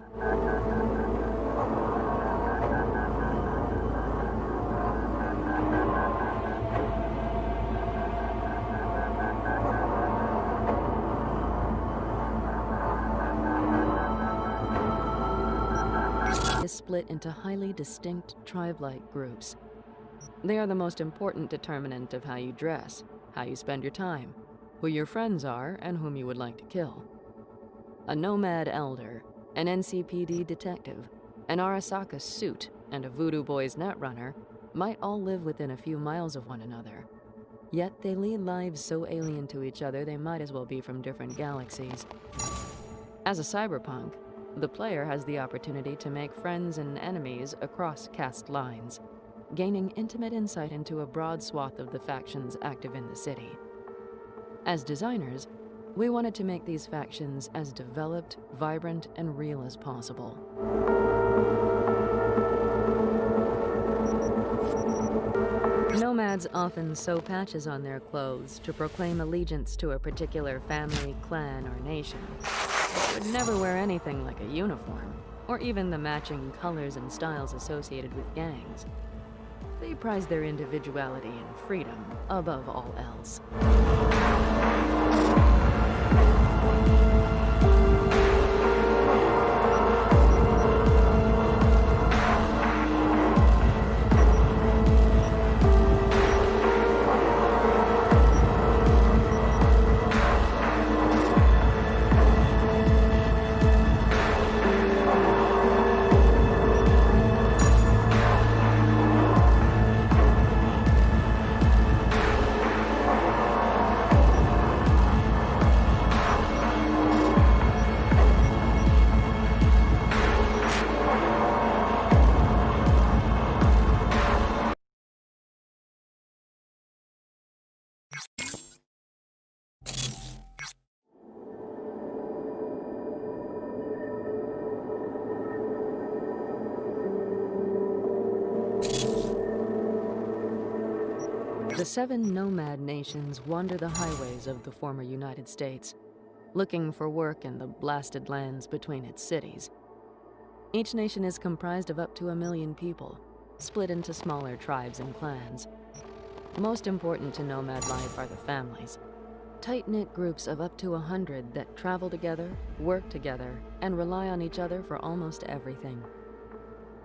S1: Is split into highly distinct tribe-like groups. They are the most important determinant of how you dress, how you spend your time, who your friends are, and whom you would like to kill. A nomad elder, an NCPD detective, an Arasaka suit, and a Voodoo Boys netrunner might all live within a few miles of one another. Yet they lead lives so alien to each other they might as well be from different galaxies. As a cyberpunk, the player has the opportunity to make friends and enemies across caste lines, gaining intimate insight into a broad swath of the factions active in the city. As designers, we wanted to make these factions as developed, vibrant, and real as possible. Nomads often sew patches on their clothes to proclaim allegiance to a particular family, clan, or nation. They would never wear anything like a uniform, or even the matching colors and styles associated with gangs. They prize their individuality and freedom above all else. The 7 nomad nations wander the highways of the former United States, looking for work in the blasted lands between its cities. Each nation is comprised of up to 1 million people, split into smaller tribes and clans. Most important to nomad life are the families, tight-knit groups of up to 100 that travel together, work together, and rely on each other for almost everything.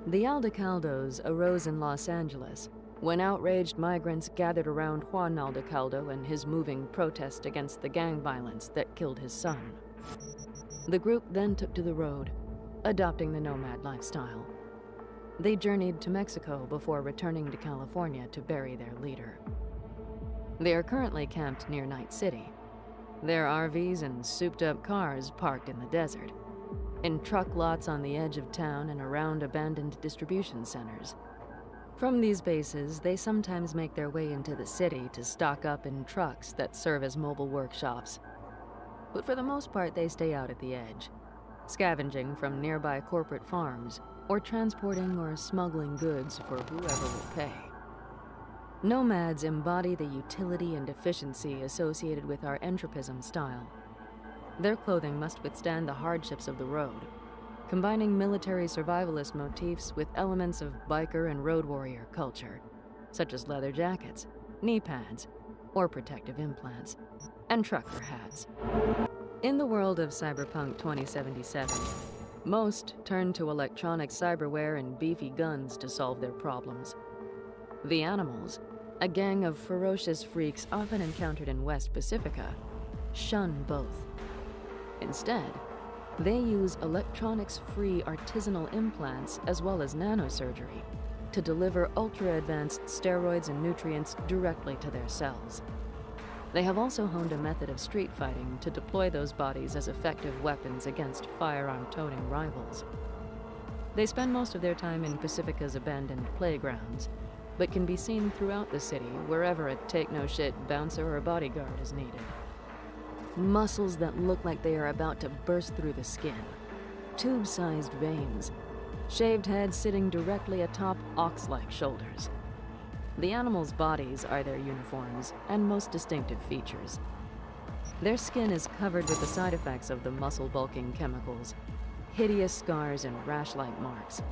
S1: The Aldecaldos arose in Los Angeles, when outraged migrants gathered around Juan Aldecaldo and his moving protest against the gang violence that killed his son. The group then took to the road, adopting the nomad lifestyle. They journeyed to Mexico before returning to California to bury their leader. They are currently camped near Night City, their RVs and souped-up cars parked in the desert, in truck lots on the edge of town and around abandoned distribution centers. From these bases, they sometimes make their way into the city to stock up in trucks that serve as mobile workshops. But for the most part, they stay out at the edge, scavenging from nearby corporate farms, or transporting or smuggling goods for whoever will pay. Nomads embody the utility and efficiency associated with our entropism style. Their clothing must withstand the hardships of the road, combining military survivalist motifs with elements of biker and road warrior culture, such as leather jackets, knee pads, or protective implants, and trucker hats. In the world of Cyberpunk 2077, most turn to electronic cyberware and beefy guns to solve their problems. The Animals, a gang of ferocious freaks often encountered in West Pacifica, shun both. Instead, They use electronics-free artisanal implants as well as nanosurgery to deliver ultra-advanced steroids and nutrients directly to their cells. They have also honed a method of street fighting to deploy those bodies as effective weapons against firearm-toting rivals. They spend most of their time in Pacifica's abandoned playgrounds, but can be seen throughout the city wherever a take-no-shit bouncer or bodyguard is needed. Muscles that look like they are about to burst through the skin, tube-sized veins, shaved heads sitting directly atop ox-like shoulders. The animals' bodies are their uniforms and most distinctive features. Their skin is covered with the side effects of the muscle-bulking chemicals, hideous scars and rash-like marks.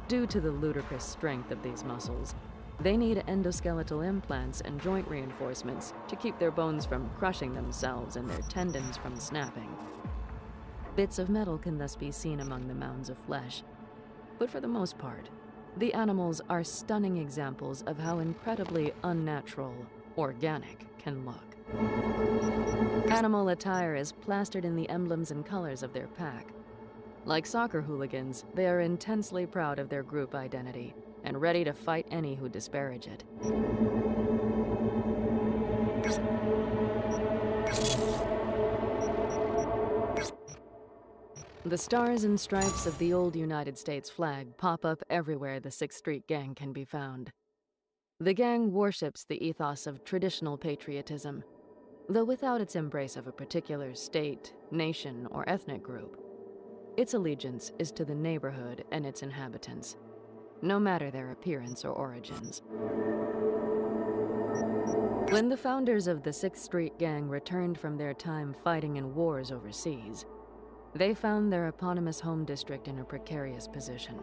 S1: Due to the ludicrous strength of these muscles, they need endoskeletal implants and joint reinforcements to keep their bones from crushing themselves and their tendons from snapping. Bits of metal can thus be seen among the mounds of flesh, but for the most part, the animals are stunning examples of how incredibly unnatural organic can look. Animal attire is plastered in the emblems and colors of their pack. Like soccer hooligans, they are intensely proud of their group identity and ready to fight any who disparage it. The stars and stripes of the old United States flag pop up everywhere the 6th Street Gang can be found. The gang worships the ethos of traditional patriotism, though without its embrace of a particular state, nation, or ethnic group. Its allegiance is to the neighborhood and its inhabitants, no matter their appearance or origins. When the founders of the 6th Street Gang returned from their time fighting in wars overseas, they found their eponymous home district in a precarious position.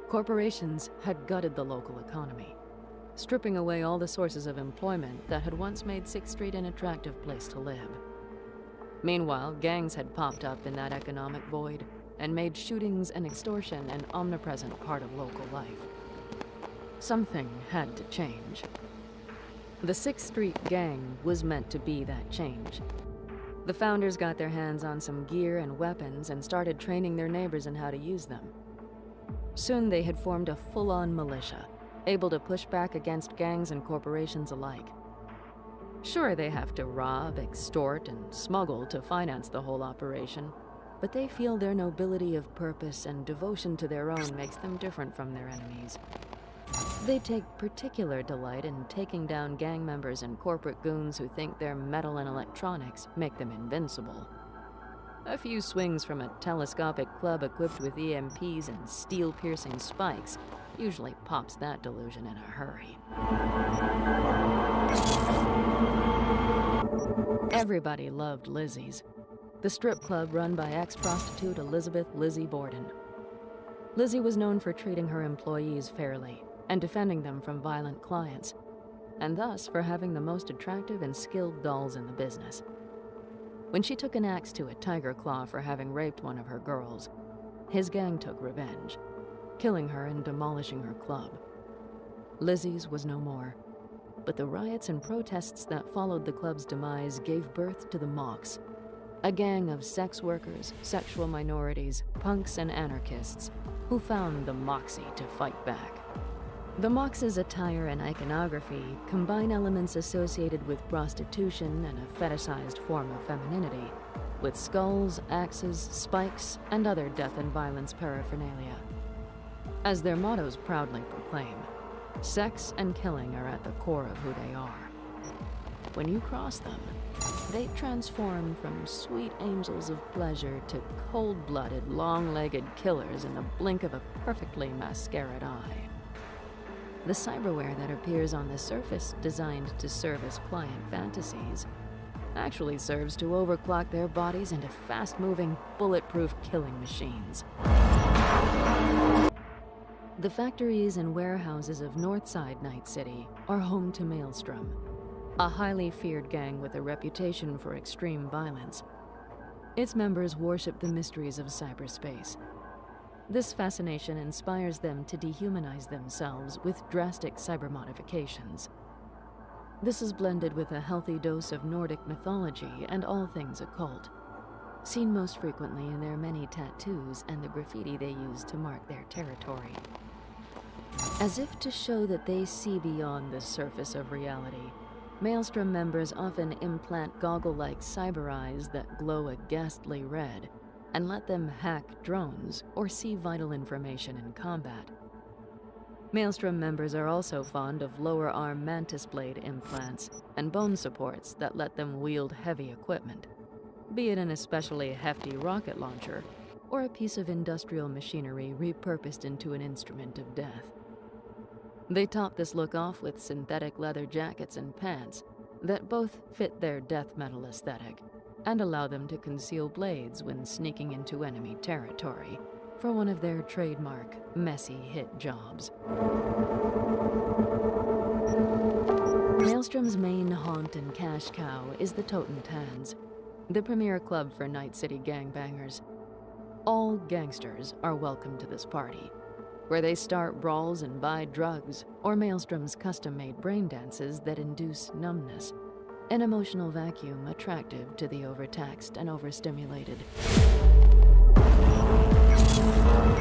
S1: Corporations had gutted the local economy, stripping away all the sources of employment that had once made 6th Street an attractive place to live. Meanwhile, gangs had popped up in that economic void and made shootings and extortion an omnipresent part of local life. Something had to change. The 6th Street Gang was meant to be that change. The founders got their hands on some gear and weapons and started training their neighbors in how to use them. Soon they had formed a full-on militia, able to push back against gangs and corporations alike. Sure, they have to rob, extort, and smuggle to finance the whole operation, but they feel their nobility of purpose and devotion to their own makes them different from their enemies. They take particular delight in taking down gang members and corporate goons who think their metal and electronics make them invincible. A few swings from a telescopic club equipped with EMPs and steel-piercing spikes usually pops that delusion in a hurry. Everybody loved Lizzie's, the strip club run by ex-prostitute Elizabeth Lizzie Borden. Lizzie was known for treating her employees fairly and defending them from violent clients, and thus for having the most attractive and skilled dolls in the business. When she took an axe to a tiger claw for having raped one of her girls, his gang took revenge, killing her and demolishing her club. Lizzie's was no more, but the riots and protests that followed the club's demise gave birth to the Mocs, a gang of sex workers, sexual minorities, punks, and anarchists who found the moxie to fight back. The Mocs' attire and iconography combine elements associated with prostitution and a fetishized form of femininity, with skulls, axes, spikes, and other death and violence paraphernalia. As their mottos proudly proclaim, sex and killing are at the core of who they are. When you cross them, they transform from sweet angels of pleasure to cold-blooded, long-legged killers in the blink of a perfectly mascaraed eye. The cyberware that appears on the surface designed to serve as client fantasies actually serves to overclock their bodies into fast-moving, bulletproof killing machines. The factories and warehouses of Northside Night City are home to Maelstrom, a highly feared gang with a reputation for extreme violence. Its members worship the mysteries of cyberspace. This fascination inspires them to dehumanize themselves with drastic cyber modifications. This is blended with a healthy dose of Nordic mythology and all things occult. seen most frequently in their many tattoos and the graffiti they use to mark their territory. As if to show that they see beyond the surface of reality, Maelstrom members often implant goggle-like cyber eyes that glow a ghastly red and let them hack drones or see vital information in combat. Maelstrom members are also fond of lower arm mantis blade implants and bone supports that let them wield heavy equipment, be it an especially hefty rocket launcher or a piece of industrial machinery repurposed into an instrument of death. They top this look off with synthetic leather jackets and pants that both fit their death metal aesthetic and allow them to conceal blades when sneaking into enemy territory for one of their trademark messy hit jobs. Maelstrom's main haunt and cash cow is the Totentans, the premier club for Night City gangbangers. All gangsters are welcome to this party, where they start brawls and buy drugs, or Maelstrom's custom-made brain dances that induce numbness, an emotional vacuum attractive to the overtaxed and overstimulated.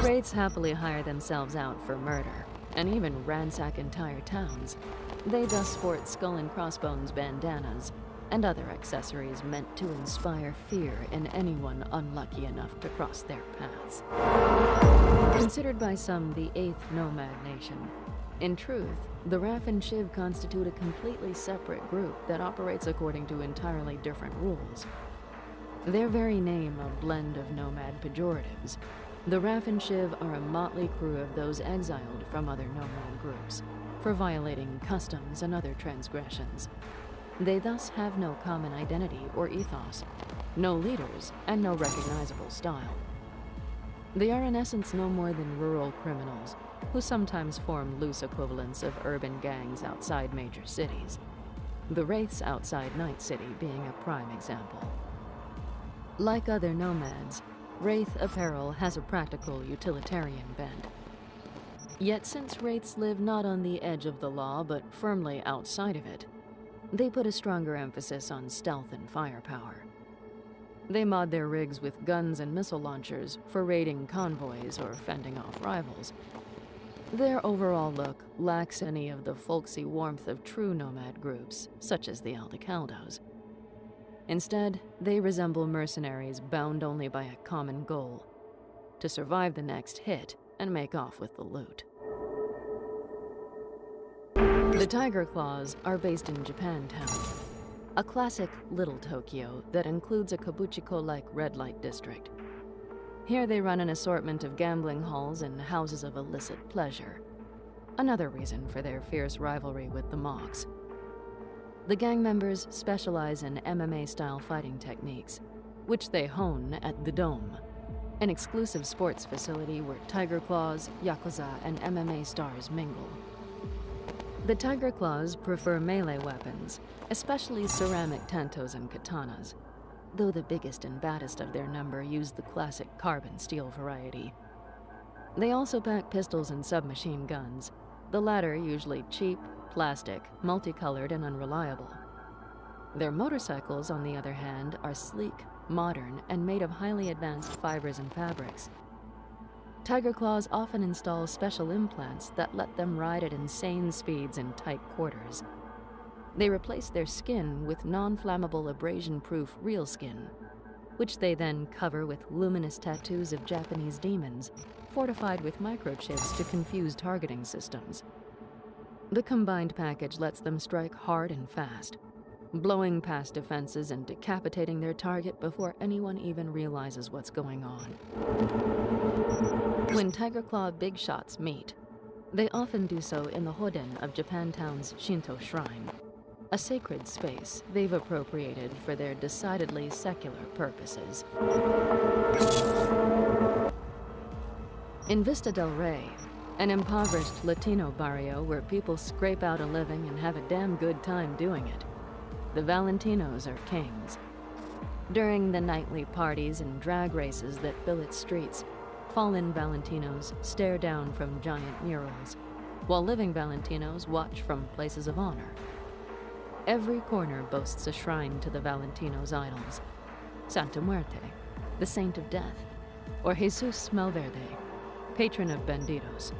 S1: Wraiths happily hire themselves out for murder, and even ransack entire towns. They thus sport skull and crossbones bandanas, and other accessories meant to inspire fear in anyone unlucky enough to cross their paths. Considered by some the 8th nomad nation, in truth, the Raf and Shiv constitute a completely separate group that operates according to entirely different rules. Their very name a blend of nomad pejoratives, the Raf and Shiv are a motley crew of those exiled from other nomad groups for violating customs and other transgressions. They thus have no common identity or ethos, no leaders, and no recognizable style. They are in essence no more than rural criminals, who sometimes form loose equivalents of urban gangs outside major cities, the Wraiths outside Night City being a prime example. Like other nomads, Wraith apparel has a practical utilitarian bent. Yet since Wraiths live not on the edge of the law but firmly outside of it, they put a stronger emphasis on stealth and firepower. They mod their rigs with guns and missile launchers for raiding convoys or fending off rivals. Their overall look lacks any of the folksy warmth of true nomad groups, such as the Aldecaldos. Instead, they resemble mercenaries bound only by a common goal: to survive the next hit and make off with the loot. The Tiger Claws are based in Japantown, a classic Little Tokyo that includes a kabuchiko-like red light district. Here they run an assortment of gambling halls and houses of illicit pleasure, another reason for their fierce rivalry with the Mox. The gang members specialize in MMA-style fighting techniques, which they hone at the Dome, an exclusive sports facility where Tiger Claws, Yakuza, and MMA stars mingle. The Tiger Claws prefer melee weapons, especially ceramic tantos and katanas, though the biggest and baddest of their number use the classic carbon steel variety. They also pack pistols and submachine guns, the latter usually cheap, plastic, multicolored, and unreliable. Their motorcycles, on the other hand, are sleek, modern, and made of highly advanced fibers and fabrics. Tiger Claws often install special implants that let them ride at insane speeds in tight quarters. They replace their skin with non-flammable abrasion-proof real skin, which they then cover with luminous tattoos of Japanese demons, fortified with microchips to confuse targeting systems. The combined package lets them strike hard and fast, blowing past defenses and decapitating their target before anyone even realizes what's going on. When Tiger Claw big shots meet, they often do so in the Hoden of Japantown's Shinto shrine, a sacred space they've appropriated for their decidedly secular purposes. In Vista del Rey, an impoverished Latino barrio where people scrape out a living and have a damn good time doing it, the Valentinos are kings. During the nightly parties and drag races that fill its streets, fallen Valentinos stare down from giant murals, while living Valentinos watch from places of honor. Every corner boasts a shrine to the Valentinos' idols: Santa Muerte, the Saint of Death, or Jesus Malverde, patron of bandidos.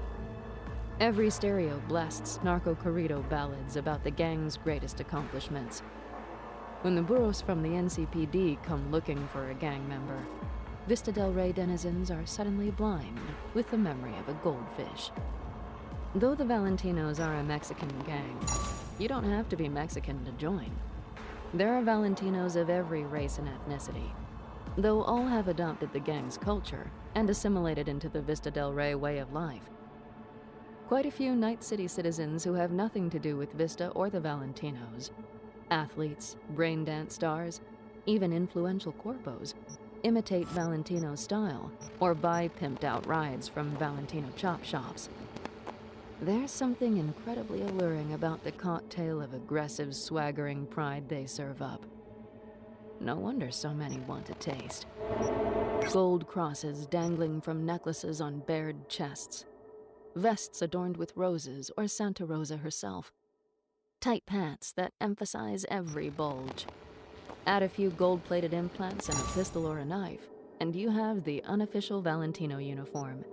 S1: Every stereo blasts narco-corrido ballads about the gang's greatest accomplishments. When the burros from the NCPD come looking for a gang member, Vista del Rey denizens are suddenly blind with the memory of a goldfish. Though the Valentinos are a Mexican gang, you don't have to be Mexican to join. There are Valentinos of every race and ethnicity, though all have adopted the gang's culture and assimilated into the Vista del Rey way of life. Quite a few Night City citizens who have nothing to do with Vista or the Valentinos, athletes, brain dance stars, even influential corpos, imitate Valentino's style or buy pimped-out rides from Valentino chop shops. There's something incredibly alluring about the cocktail of aggressive, swaggering pride they serve up. No wonder so many want to taste. Gold crosses dangling from necklaces on bared chests. Vests adorned with roses or Santa Rosa herself. Tight pants that emphasize every bulge. Add a few gold-plated implants and a pistol or a knife, and you have the unofficial Valentino uniform.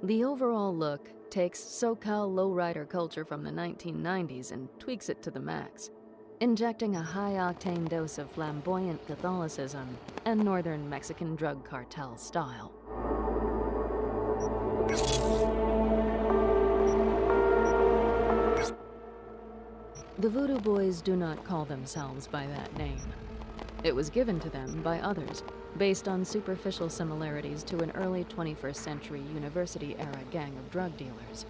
S1: The overall look takes SoCal lowrider culture from the 1990s and tweaks it to the max, injecting a high-octane dose of flamboyant Catholicism and northern Mexican drug cartel style. The Voodoo Boys do not call themselves by that name. It was given to them by others, based on superficial similarities to an early 21st century university-era gang of drug dealers.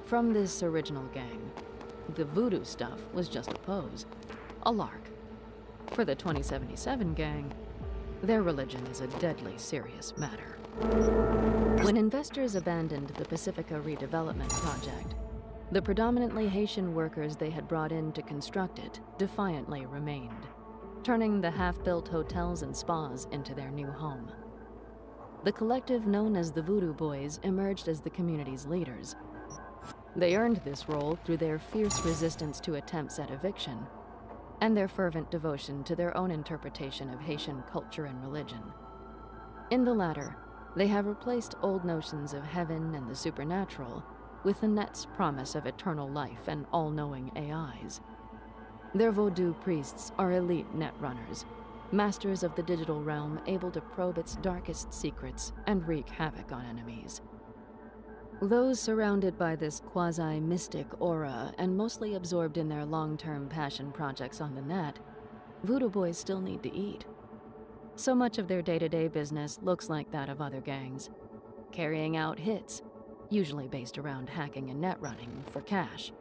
S1: From this original gang, the voodoo stuff was just a pose, a lark. For the 2077 gang, their religion is a deadly serious matter. When investors abandoned the Pacifica redevelopment project, the predominantly Haitian workers they had brought in to construct it defiantly remained, turning the half-built hotels and spas into their new home. The collective known as the Voodoo Boys emerged as the community's leaders. They earned this role through their fierce resistance to attempts at eviction and their fervent devotion to their own interpretation of Haitian culture and religion. In the latter, they have replaced old notions of heaven and the supernatural with the net's promise of eternal life and all-knowing AIs. Their Vodou priests are elite net runners, masters of the digital realm able to probe its darkest secrets and wreak havoc on enemies. Those surrounded by this quasi-mystic aura and mostly absorbed in their long-term passion projects on the net, Voodoo Boys still need to eat. So much of their day-to-day business looks like that of other gangs, carrying out hits, usually based around hacking and net running for cash,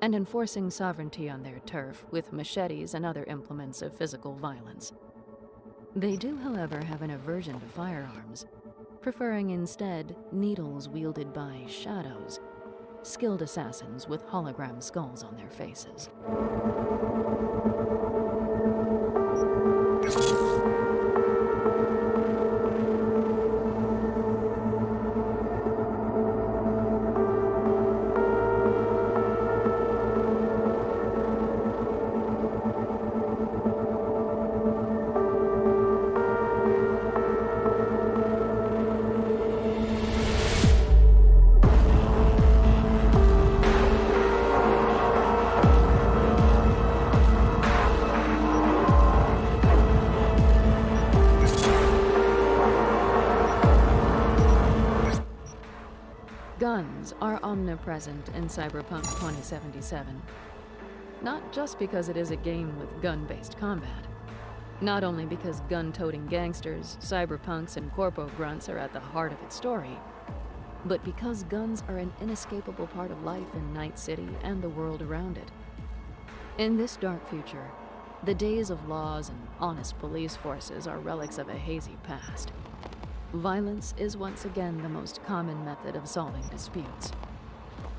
S1: and enforcing sovereignty on their turf with machetes and other implements of physical violence. They do, however, have an aversion to firearms, preferring instead needles wielded by shadows, skilled assassins with hologram skulls on their faces. Guns are omnipresent in Cyberpunk 2077. Not just because it is a game with gun-based combat. Not only because gun-toting gangsters, cyberpunks, and corpo grunts are at the heart of its story, but because guns are an inescapable part of life in Night City and the world around it. In this dark future, the days of laws and honest police forces are relics of a hazy past. Violence is once again the most common method of solving disputes.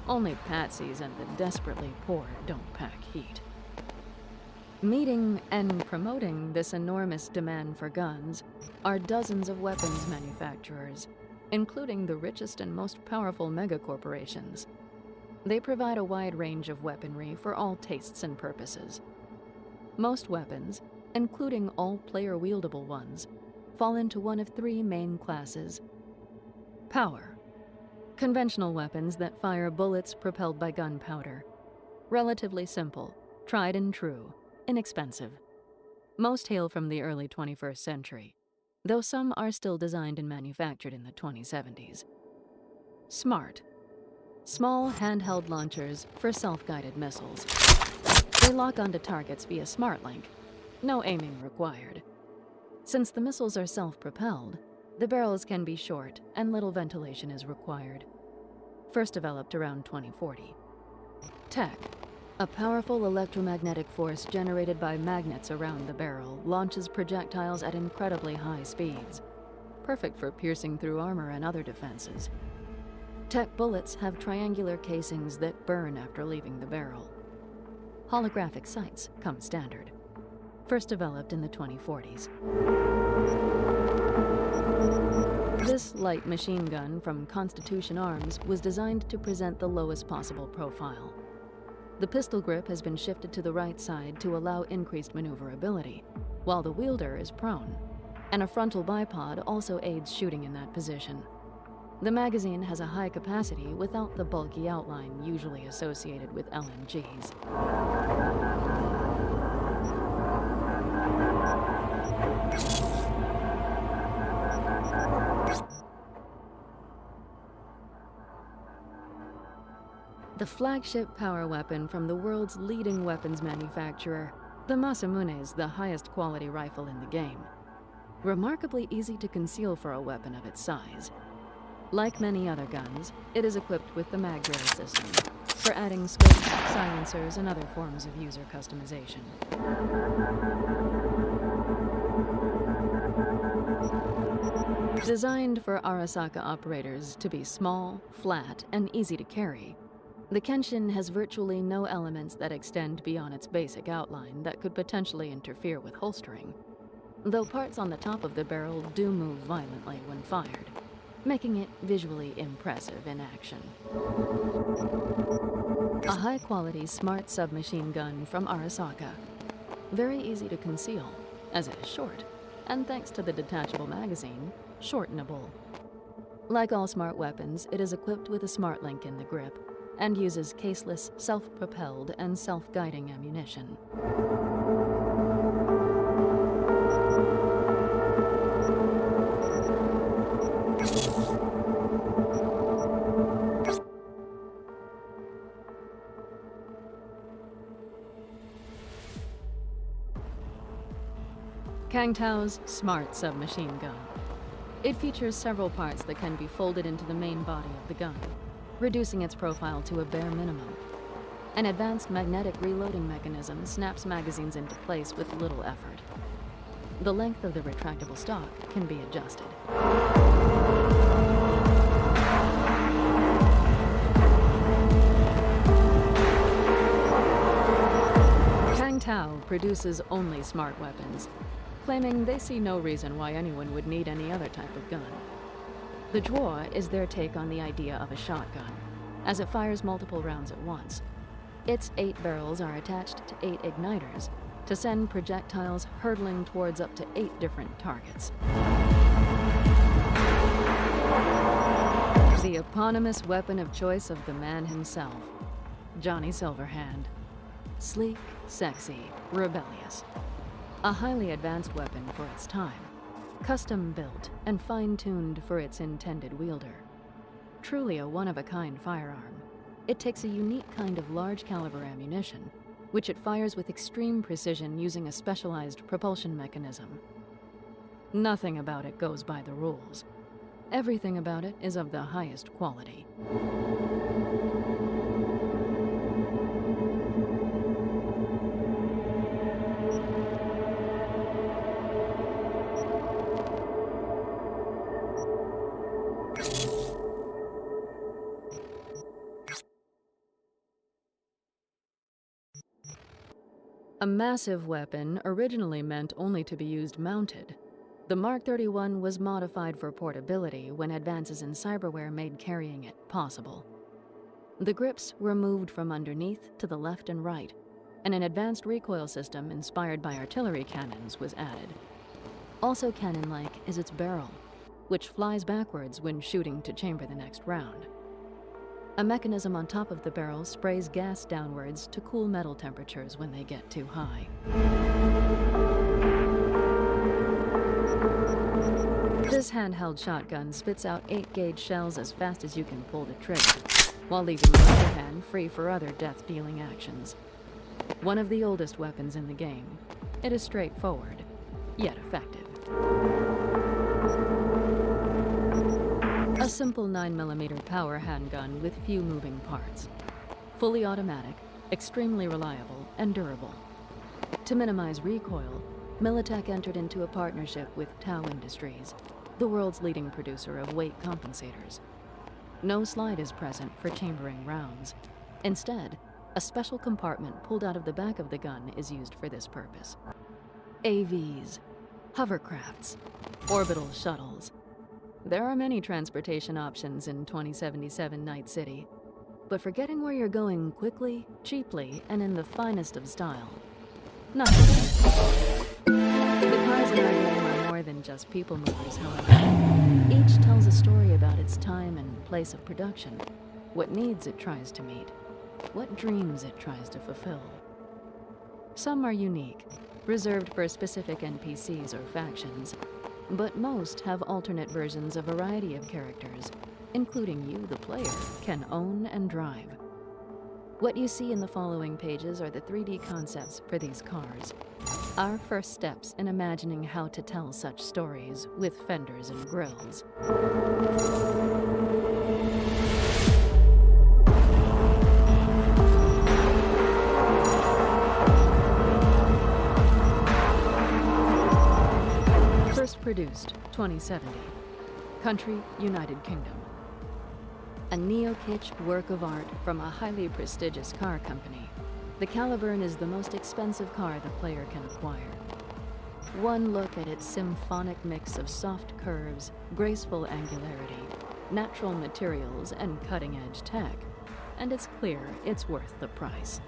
S1: Only patsies and the desperately poor don't pack heat. Meeting and promoting this enormous demand for guns are dozens of weapons manufacturers, including the richest and most powerful megacorporations. They provide a wide range of weaponry for all tastes and purposes. Most weapons, including all player-wieldable ones, fall into one of three main classes. Power. Conventional weapons that fire bullets propelled by gunpowder. Relatively simple, tried and true, inexpensive. Most hail from the early 21st century, though some are still designed and manufactured in the 2070s. Smart. Small handheld launchers for self-guided missiles. They lock onto targets via SmartLink. No aiming required. Since the missiles are self-propelled, the barrels can be short and little ventilation is required. First developed around 2040. Tech. A powerful electromagnetic force generated by magnets around the barrel launches projectiles at incredibly high speeds, perfect for piercing through armor and other defenses. Tech bullets have triangular casings that burn after leaving the barrel. Holographic sights come standard. First developed in the 2040s. This light machine gun from Constitution Arms was designed to present the lowest possible profile. The pistol grip has been shifted to the right side to allow increased maneuverability, while the wielder is prone, and a frontal bipod also aids shooting in that position. The magazine has a high capacity without the bulky outline usually associated with LMGs. The flagship power weapon from the world's leading weapons manufacturer, the Masamune is the highest quality rifle in the game. Remarkably easy to conceal for a weapon of its size. Like many other guns, it is equipped with the mag rail system for adding scope, silencers, and other forms of user customization. Designed for Arasaka operators to be small, flat, and easy to carry, the Kenshin has virtually no elements that extend beyond its basic outline that could potentially interfere with holstering, though parts on the top of the barrel do move violently when fired, making it visually impressive in action. A high-quality smart submachine gun from Arasaka. Very easy to conceal, as it is short, and thanks to the detachable magazine, shortenable. Like all smart weapons, it is equipped with a SmartLink in the grip, and uses caseless, self-propelled, and self-guiding ammunition. Kangtao's Smart Submachine Gun. It features several parts that can be folded into the main body of the gun, reducing its profile to a bare minimum. An advanced magnetic reloading mechanism snaps magazines into place with little effort. The length of the retractable stock can be adjusted. Kangtao produces only smart weapons, claiming they see no reason why anyone would need any other type of gun. The Zhuo is their take on the idea of a shotgun, as it fires multiple rounds at once. Its 8 barrels are attached to 8 igniters to send projectiles hurtling towards up to 8 different targets. The eponymous weapon of choice of the man himself, Johnny Silverhand. Sleek, sexy, rebellious. A highly advanced weapon for its time. Custom built and fine-tuned for its intended wielder. Truly a one-of-a-kind firearm, it takes a unique kind of large-caliber ammunition, which it fires with extreme precision using a specialized propulsion mechanism. Nothing about it goes by the rules. Everything about it is of the highest quality. A massive weapon originally meant only to be used mounted. The Mark 31 was modified for portability when advances in cyberware made carrying it possible. The grips were moved from underneath to the left and right, and an advanced recoil system inspired by artillery cannons was added. Also cannon-like is its barrel, which flies backwards when shooting to chamber the next round. A mechanism on top of the barrel sprays gas downwards to cool metal temperatures when they get too high. This handheld shotgun spits out 8-gauge shells as fast as you can pull the trigger, while leaving the other hand free for other death-dealing actions. One of the oldest weapons in the game, it is straightforward, yet effective. A simple 9mm power handgun with few moving parts. Fully automatic, extremely reliable, and durable. To minimize recoil, Militech entered into a partnership with Tau Industries, the world's leading producer of weight compensators. No slide is present for chambering rounds. Instead, a special compartment pulled out of the back of the gun is used for this purpose. AVs, hovercrafts, orbital shuttles. There are many transportation options in 2077 Night City, but for getting where you're going quickly, cheaply, and in the finest of style, nothing. The cars in our game are more than just people movers, however. Each tells a story about its time and place of production, what needs it tries to meet, what dreams it tries to fulfill. Some are unique, reserved for specific NPCs or factions, but most have alternate versions of a variety of characters, including you, the player, can own and drive. What you see in the following pages are the 3D concepts for these cars. Our first steps in imagining how to tell such stories with fenders and grills. First produced, 2070. Country, United Kingdom. A neo-kitsch work of art from a highly prestigious car company. The Caliburn is the most expensive car the player can acquire. One look at its symphonic mix of soft curves, graceful angularity, natural materials, and cutting-edge tech, and it's clear it's worth the price.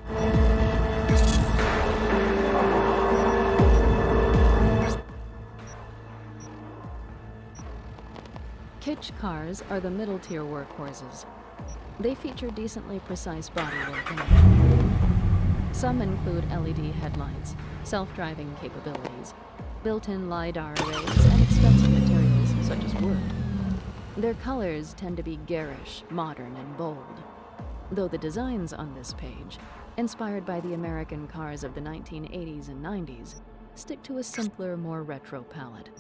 S1: Kitsch cars are the middle-tier workhorses. They feature decently precise bodywork and engine. Some include LED headlights, self-driving capabilities, built-in LiDAR arrays, and expensive materials such as wood. Their colors tend to be garish, modern, and bold, though the designs on this page, inspired by the American cars of the 1980s and 90s, stick to a simpler, more retro palette.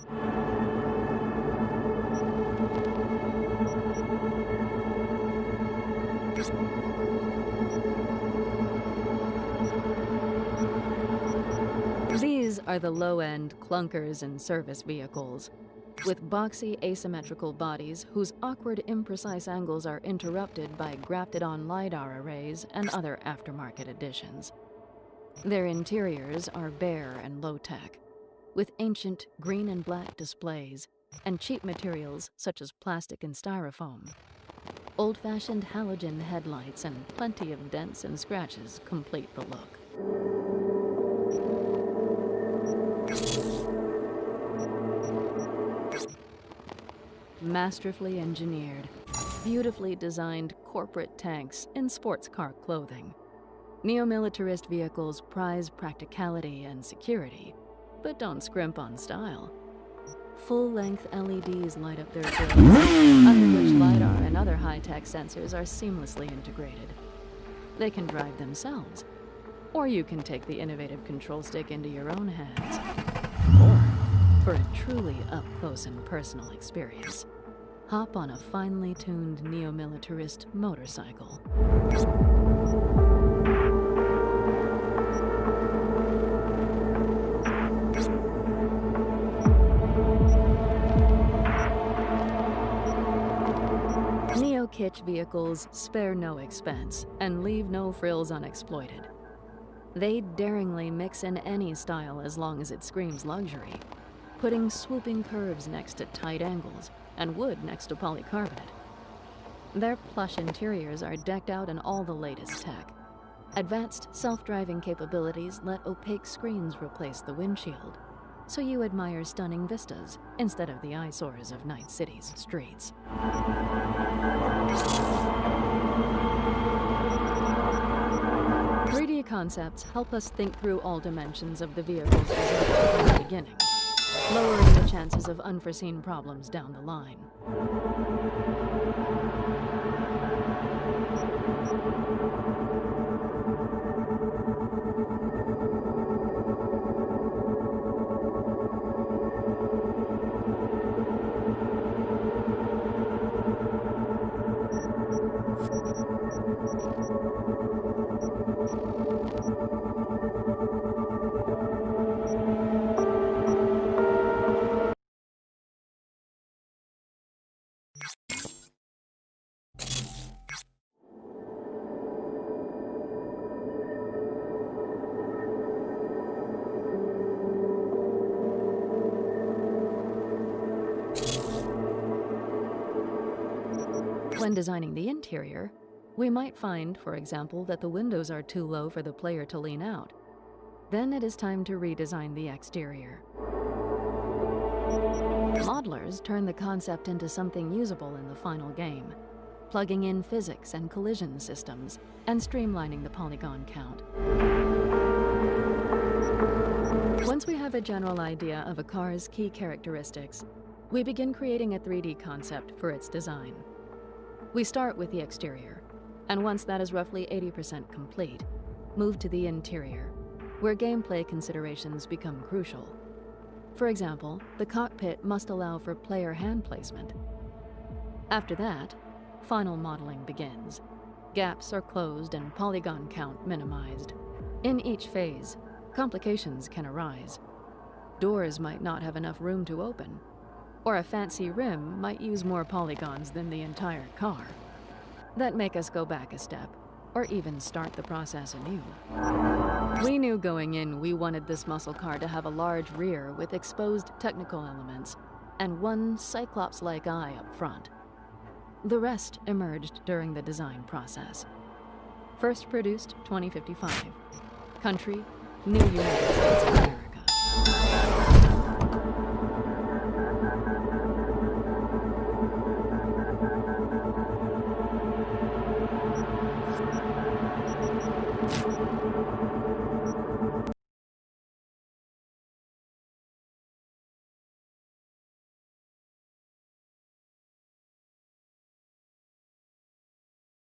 S1: These are the low-end clunkers and service vehicles, with boxy asymmetrical bodies whose awkward, imprecise angles are interrupted by grafted-on LiDAR arrays and other aftermarket additions. Their interiors are bare and low-tech, with ancient green and black displays and cheap materials such as plastic and styrofoam. Old-fashioned halogen headlights and plenty of dents and scratches complete the look. Masterfully engineered, beautifully designed corporate tanks in sports car clothing. Neo-militarist vehicles prize practicality and security, but don't scrimp on style. Full-length LEDs light up their grills, under which LiDAR and other high-tech sensors are seamlessly integrated. They can drive themselves, or you can take the innovative control stick into your own hands. Or, for a truly up-close and personal experience, hop on a finely tuned neo-militarist motorcycle. Neo-kitsch vehicles spare no expense and leave no frills unexploited. They daringly mix in any style as long as it screams luxury, putting swooping curves next to tight angles and wood next to polycarbonate. Their plush interiors are decked out in all the latest tech. Advanced self-driving capabilities let opaque screens replace the windshield, so you admire stunning vistas instead of the eyesores of Night City's streets. 3D concepts help us think through all dimensions of the vehicle's design from the beginning, lowering the chances of unforeseen problems down the line. When designing the interior, we might find, for example, that the windows are too low for the player to lean out. Then it is time to redesign the exterior. Modelers turn the concept into something usable in the final game, plugging in physics and collision systems, and streamlining the polygon count. Once we have a general idea of a car's key characteristics, we begin creating a 3D concept for its design. We start with the exterior, and once that is roughly 80% complete, move to the interior, where gameplay considerations become crucial. For example, the cockpit must allow for player hand placement. After that, final modeling begins. Gaps are closed and polygon count minimized. In each phase, complications can arise. Doors might not have enough room to open, or a fancy rim might use more polygons than the entire car. That make us go back a step, or even start the process anew. We knew going in we wanted this muscle car to have a large rear with exposed technical elements, and one Cyclops-like eye up front. The rest emerged during the design process. First produced 2055. Country, New United States of America.